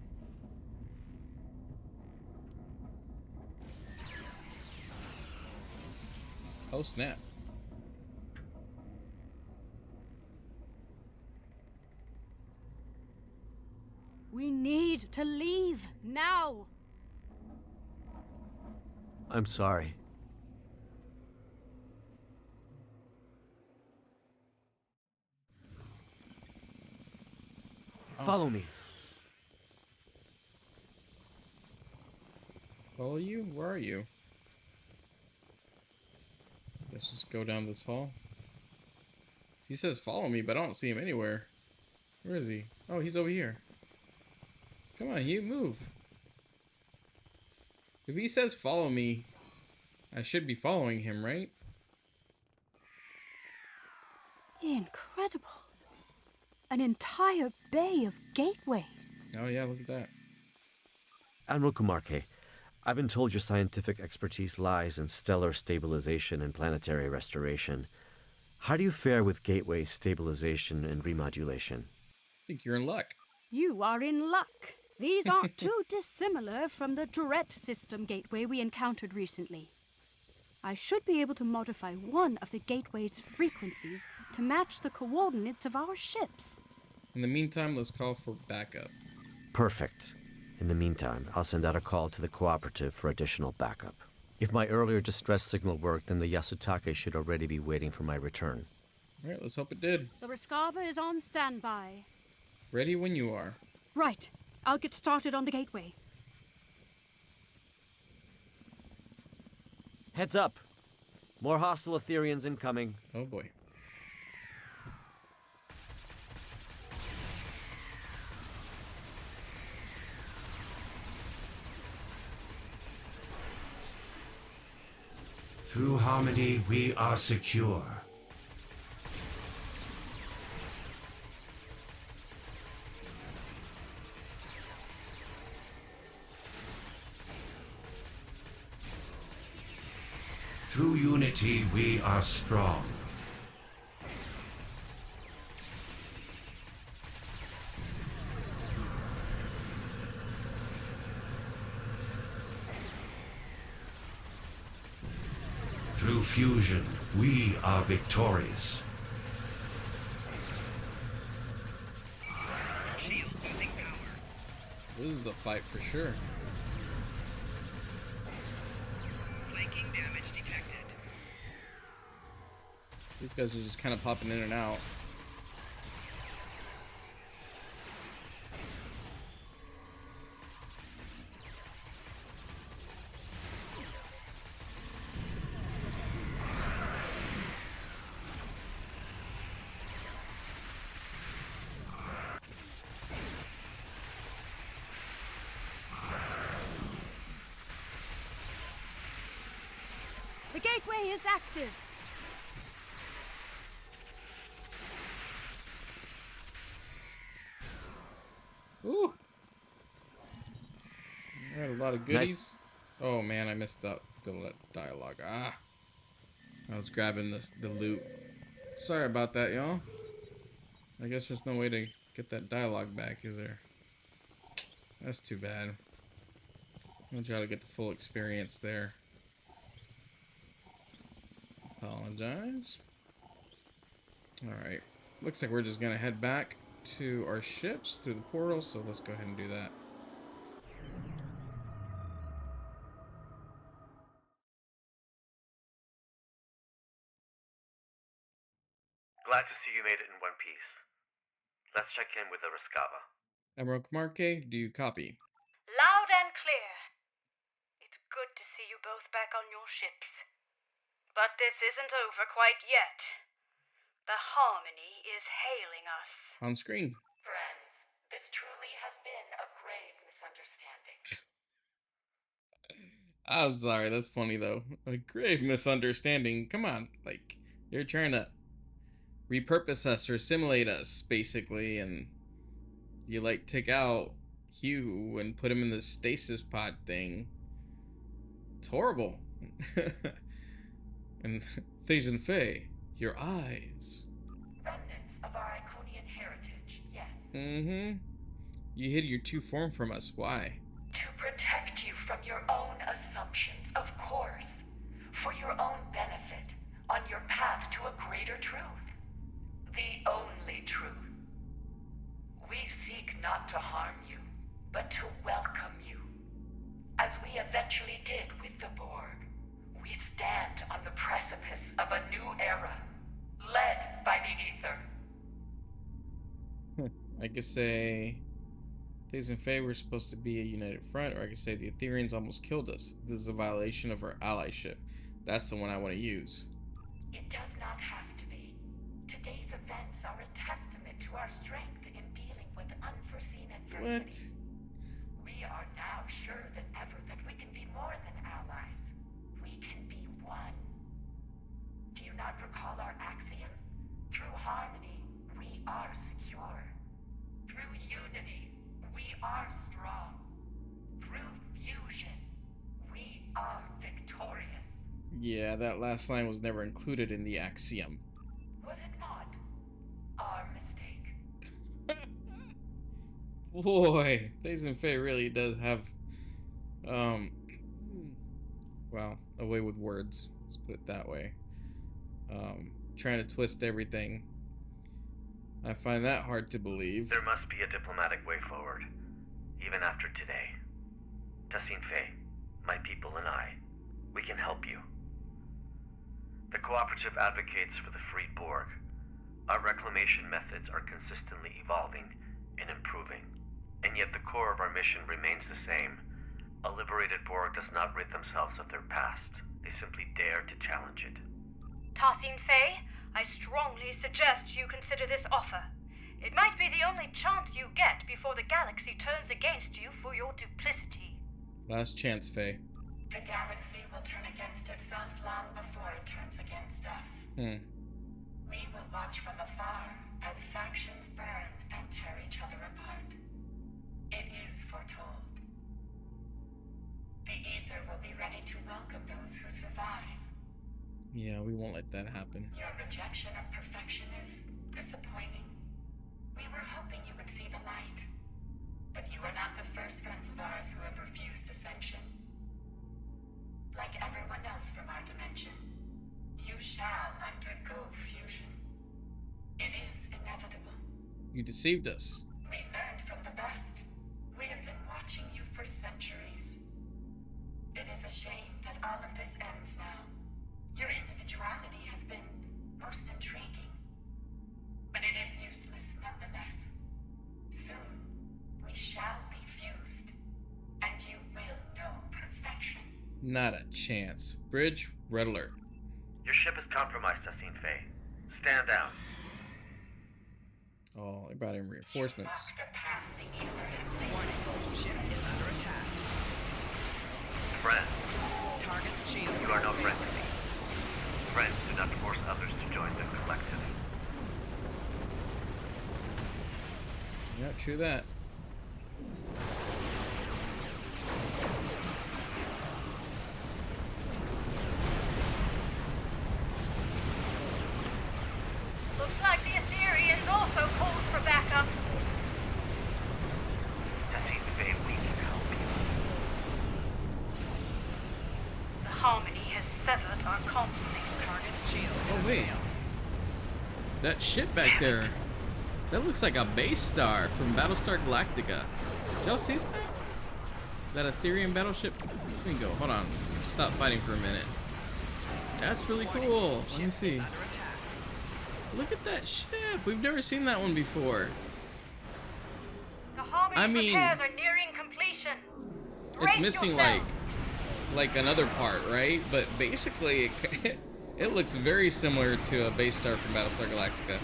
Oh, snap. We need to leave now. I'm sorry. Follow me. Follow you? Where are you? Let's just go down this hall. He says follow me, but I don't see him anywhere. Where is he? Oh, he's over here. Come on, Hugh, move. If he says follow me, I should be following him, right? Incredible. An entire bay of gateways. Oh yeah, look at that. Admiral Kumarke, I've been told your scientific expertise lies in stellar stabilization and planetary restoration. How do you fare with gateway stabilization and remodulation? I think you're in luck. You are in luck. These aren't too dissimilar from the Duret system gateway we encountered recently. I should be able to modify one of the gateway's frequencies to match the coordinates of our ships. In the meantime, let's call for backup. Perfect. In the meantime, I'll send out a call to the cooperative for additional backup. If my earlier distress signal worked, then the Yasutake should already be waiting for my return. All right, let's hope it did. The Rescava is on standby. Ready when you are. Right. I'll get started on the gateway. Heads up! More hostile Etherians incoming. Oh boy. Through harmony, we are secure. Through unity, we are strong. fusion, we are victorious. This is a fight for sure. Flanking damage detected. These guys are just kind of popping in and out. The gateway is active. Ooh. I had a lot of goodies. Oh man, I missed up the dialogue. Ah. I was grabbing the loot. Sorry about that, y'all. I guess there's no way to get that dialogue back, is there? That's too bad. I'll try to get the full experience there. Apologize. Alright. Looks like we're just gonna head back to our ships through the portal, so let's go ahead and do that. Glad to see you made it in one piece. Let's check in with the Rescava. Admiral Kamarke, do you copy? Loud and clear. It's good to see you both back on your ships. But this isn't over quite yet. The Harmony is hailing us. On screen. Friends, this truly has been a grave misunderstanding. I'm sorry, that's funny though. A grave misunderstanding. Come on, like, you're trying to repurpose us or assimilate us, basically, and you, like, take out Hugh and put him in the stasis pod thing. It's horrible. And Thazen Faye, your eyes. Remnants of our Iconian heritage, yes. Mm-hmm. You hid your true form from us. Why? To protect you from your own assumptions, of course. For your own benefit, on your path to a greater truth. The only truth. We seek not to harm you, but to welcome you. As we eventually did with the Borg. We stand on the precipice of a new era, led by the Ether. I could say Thazen Faye, we're supposed to be a united front, or I could say the Ethereans almost killed us. This is a violation of our allyship. That's the one I want to use. It does not have to be. Today's events are a testament to our strength in dealing with unforeseen adversity. What? We are now sure than ever that we can be more than allies. We can be one. Do you not recall our axiom? Through harmony, we are secure. Through unity, we are strong. Through fusion, we are victorious. Yeah, that last line was never included in the Axiom. Was it not? Our mistake. Boy, Thazen Faye really does have, well, a way with words. Let's put it that way. Trying to twist everything. I find that hard to believe. There must be a diplomatic way forward, even after today. Thazen Faye, my people and I, we can help you. The Cooperative advocates for the free Borg. Our reclamation methods are consistently evolving and improving, and yet the core of our mission remains the same. A liberated Borg does not rid themselves of their past. They simply dare to challenge it. Thazen Faye, I strongly suggest you consider this offer. It might be the only chance you get before the galaxy turns against you for your duplicity. Last chance, Faye. The galaxy will turn against itself long before it turns against us. We will watch from afar as factions burn and tear each other apart. It is foretold. The Ether will be ready to welcome those who survive. Yeah, we won't let that happen. Your rejection of perfection is disappointing. We were hoping you would see the light. But you are not the first friends of ours who have refused ascension. Like everyone else from our dimension, You shall undergo fusion. It is inevitable. You deceived us. We learned from the best. We have been watching you for centuries. It is a shame that all of this ends now. Your individuality has been most intriguing. But it is useless nonetheless. Soon, we shall be fused. And you will know perfection. Not a chance. Bridge, red alert. Your ship is compromised, Sassine Faye. Stand down. Oh, they brought in reinforcements. The path the Ether has laid. Warning, ship is under attack. Friend, Target shield. you are no friend to me. Friends do not force others to join the collective. Yeah, true that. Looks like the Ethereans also called for backup. Sassine Faye, we can help you. The Harmony has severed our comms. Target shield. Oh, wait. That ship back there. That looks like a base star from Battlestar Galactica. Did y'all see that? That Etherean battleship? Let me go. Hold on. Stop fighting for a minute. That's really cool. Let me see. Under attack. Look at that ship. We've never seen that one before. The Harmony's I mean, repairs are nearing completion. It's Brace missing yourself. like another part, right? But basically, it looks very similar to a base star from Battlestar Galactica.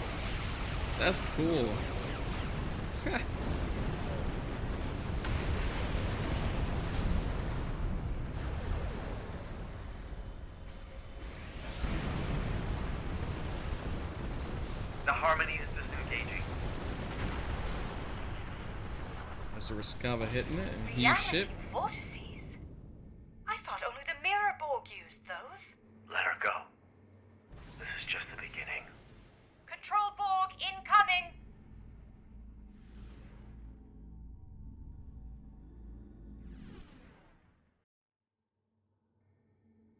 That's cool. The Harmony is disengaging. There's a Rescava hitting it, and Hugh Reality ship. vortices. I thought only the Mirror Borg used those. Let her go. This is just the beginning. Control Borg incoming.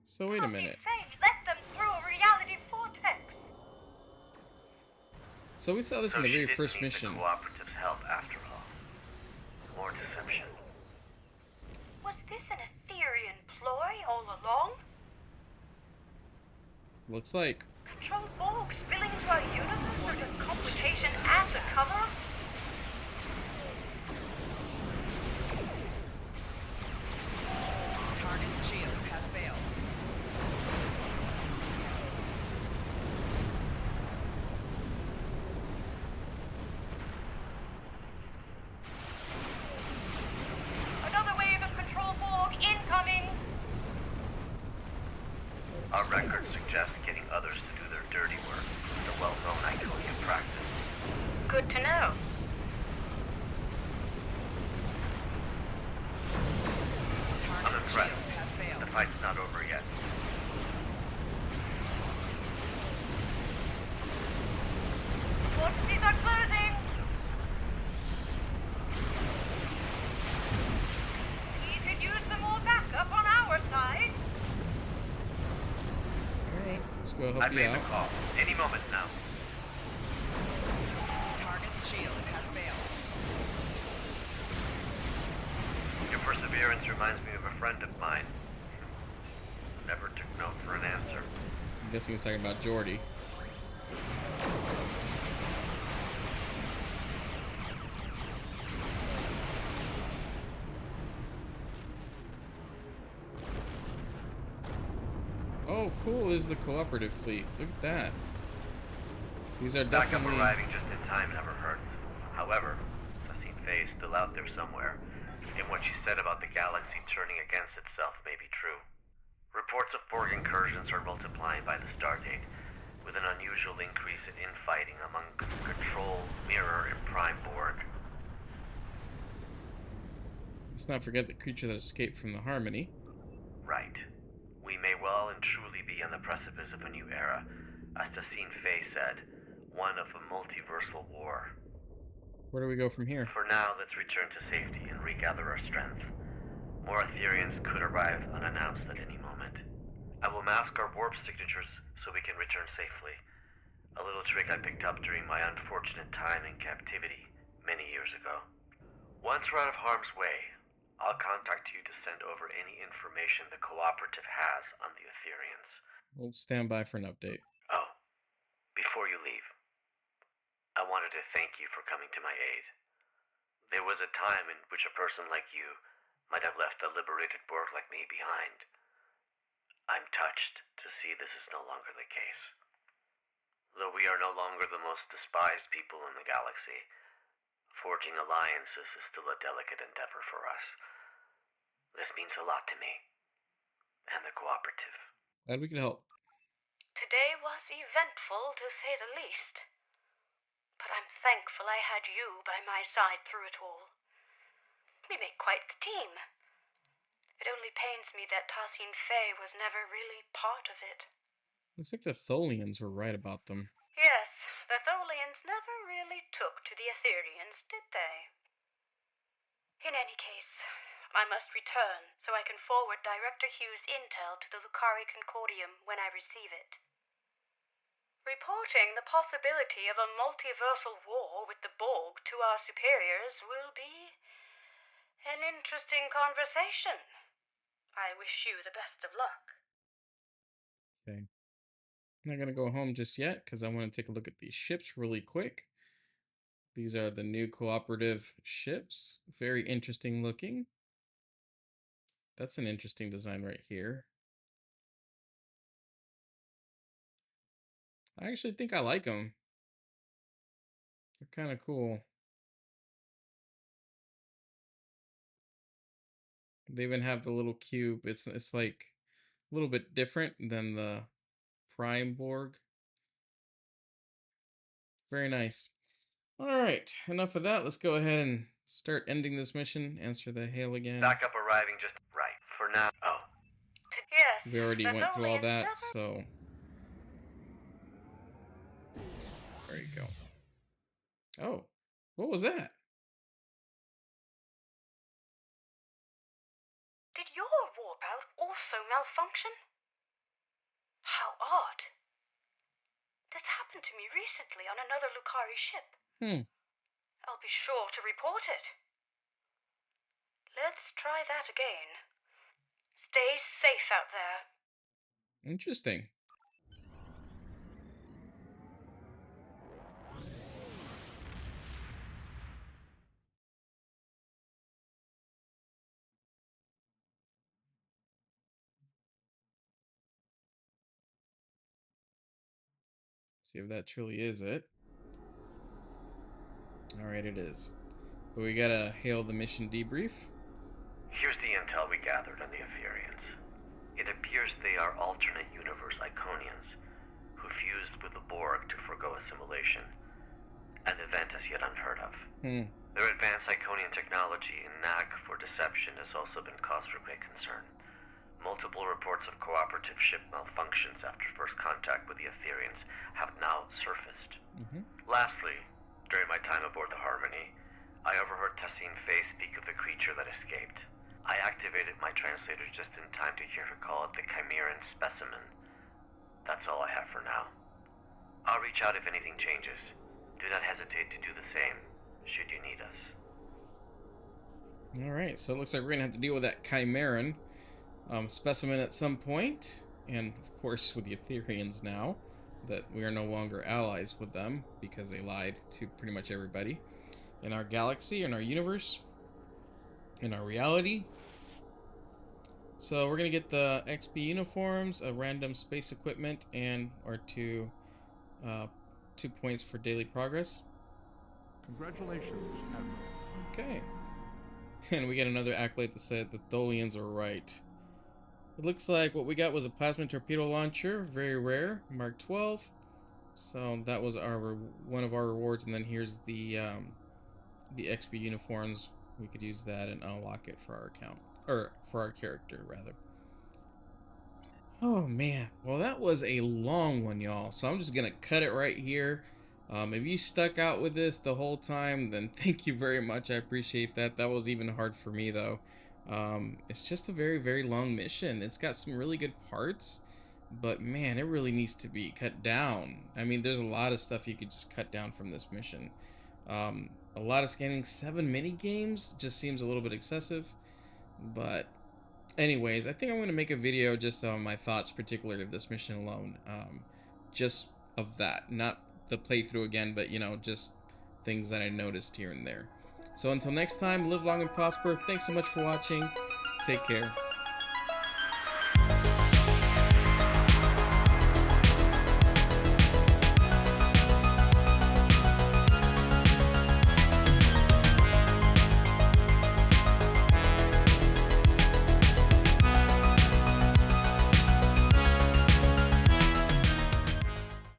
So wait a minute. Fate let them through a reality vortex. So we saw this in the she very didn't first need mission. The cooperative's help after all. More deception. Was this an Etherean ploy all along? Looks like. Control Borg spilling into our universe as a complication and a cover-up? Target shield has failed. Another wave of Control Borg incoming. Our records suggest getting others to do their dirty work. The well-known Iconian practice. Good to know. I'm Target impressed. shield has failed. The fight's not over yet. Vortices are closing. We could use some more backup on our side. Alright, let's go I help you made the out. call. Any moment now. Target shield has failed. Your perseverance reminds me of a friend of mine. Never took no for an answer. I'm guessing he's talking about Geordi. Oh, cool is the cooperative fleet. Look at that. These are Backup definitely. arriving just in time never hurts. However, Sassine Faye is still out there somewhere, and what she said about the galaxy turning against itself may be true. Reports of Borg incursions are multiplying by the stardate, with an unusual increase in infighting among Control, Mirror, and Prime Borg. Let's not forget the creature that escaped from the Harmony. Right. We may well and truly be on the precipice of a new era, as Sassine Faye said, one of a multiversal war. Where do we go from here? For now, let's return to safety and regather our strength. More Ethereans could arrive unannounced at any moment. I will mask our warp signatures so we can return safely. A little trick I picked up during my unfortunate time in captivity many years ago. Once we're out of harm's way, I'll contact you to send over any information the Cooperative has on the Ethereans. We'll stand by for an update. Oh, before you leave, I wanted to thank you for coming to my aid. There was a time in which a person like you might have left a liberated Borg like me behind. I'm touched to see this is no longer the case. Though we are no longer the most despised people in the galaxy, forging alliances is still a delicate endeavor for us. This means a lot to me, and the Cooperative. Glad we could help. Today was eventful, to say the least. But I'm thankful I had you by my side through it all. We make quite the team. It only pains me that Tassine Fey was never really part of it. Looks like the Tholians were right about them. Yes, the Tholians never really took to the Ethereans, did they? In any case, I must return so I can forward Director Hugh's intel to the Lucari Concordium when I receive it. Reporting the possibility of a multiversal war with the Borg to our superiors will be an interesting conversation. I wish you the best of luck. Okay. I'm not going to go home just yet because I want to take a look at these ships really quick. These are the new Cooperative ships. Very interesting looking. That's an interesting design right here. I actually think I like them. They're kind of cool. They even have the little cube. It's like a little bit different than the Prime Borg. Very nice. All right, enough of that. Let's go ahead and start ending this mission. Answer the hail again. Backup arriving just right. For now. Oh. Yes. We already went through all Tholians that, never... so there you go. Oh, what was that? Did your warp out also malfunction? How odd. This happened to me recently on another Lucari ship. I'll be sure to report it. Let's try that again. Stay safe out there. Interesting. See if that truly is it. Alright, it is. But we gotta hail the mission debrief. Here's the intel we gathered on the Ethereans. It appears they are alternate universe Iconians who fused with the Borg to forgo assimilation, an event as yet unheard of. Their advanced Iconian technology and knack for deception has also been cause for great concern. Multiple reports of Cooperative ship malfunctions after first contact with the Ethereans have now surfaced. Lastly, during my time aboard the Harmony, I overheard Tassine Fey speak of the creature that escaped. I activated my translator just in time to hear her call it the Chimeran specimen. That's all I have for now. I'll reach out if anything changes. Do not hesitate to do the same, should you need us. Alright, so it looks like we're gonna have to deal with that Chimeran specimen at some point, and of course with the Ethereans now, that we are no longer allies with them because they lied to pretty much everybody in our galaxy, in our universe, in our reality. So we're gonna get the XP uniforms, a random space equipment, and our 2 points for daily progress. Congratulations, Admiral. Okay. And we get another accolade that said the Tholians are right. It looks like what we got was a plasma torpedo launcher, very rare, Mark 12. So that was one of our rewards, and then here's the XP uniforms. We could use that and unlock it for our account, or for our character rather. Oh man, well that was a long one, y'all. So I'm just gonna cut it right here. If you stuck out with this the whole time, then thank you very much. I appreciate that. That was even hard for me though. It's just a very, very long mission. It's got some really good parts. but man, it really needs to be cut down. I mean, there's a lot of stuff you could just cut down from this mission. A lot of scanning. 7 mini games just seems a little bit excessive, but anyways, I think I'm going to make a video just on my thoughts, particularly of this mission alone. Just of that, not the playthrough again, but you know, just things that I noticed here and there. So until next time, live long and prosper. Thanks so much for watching. Take care.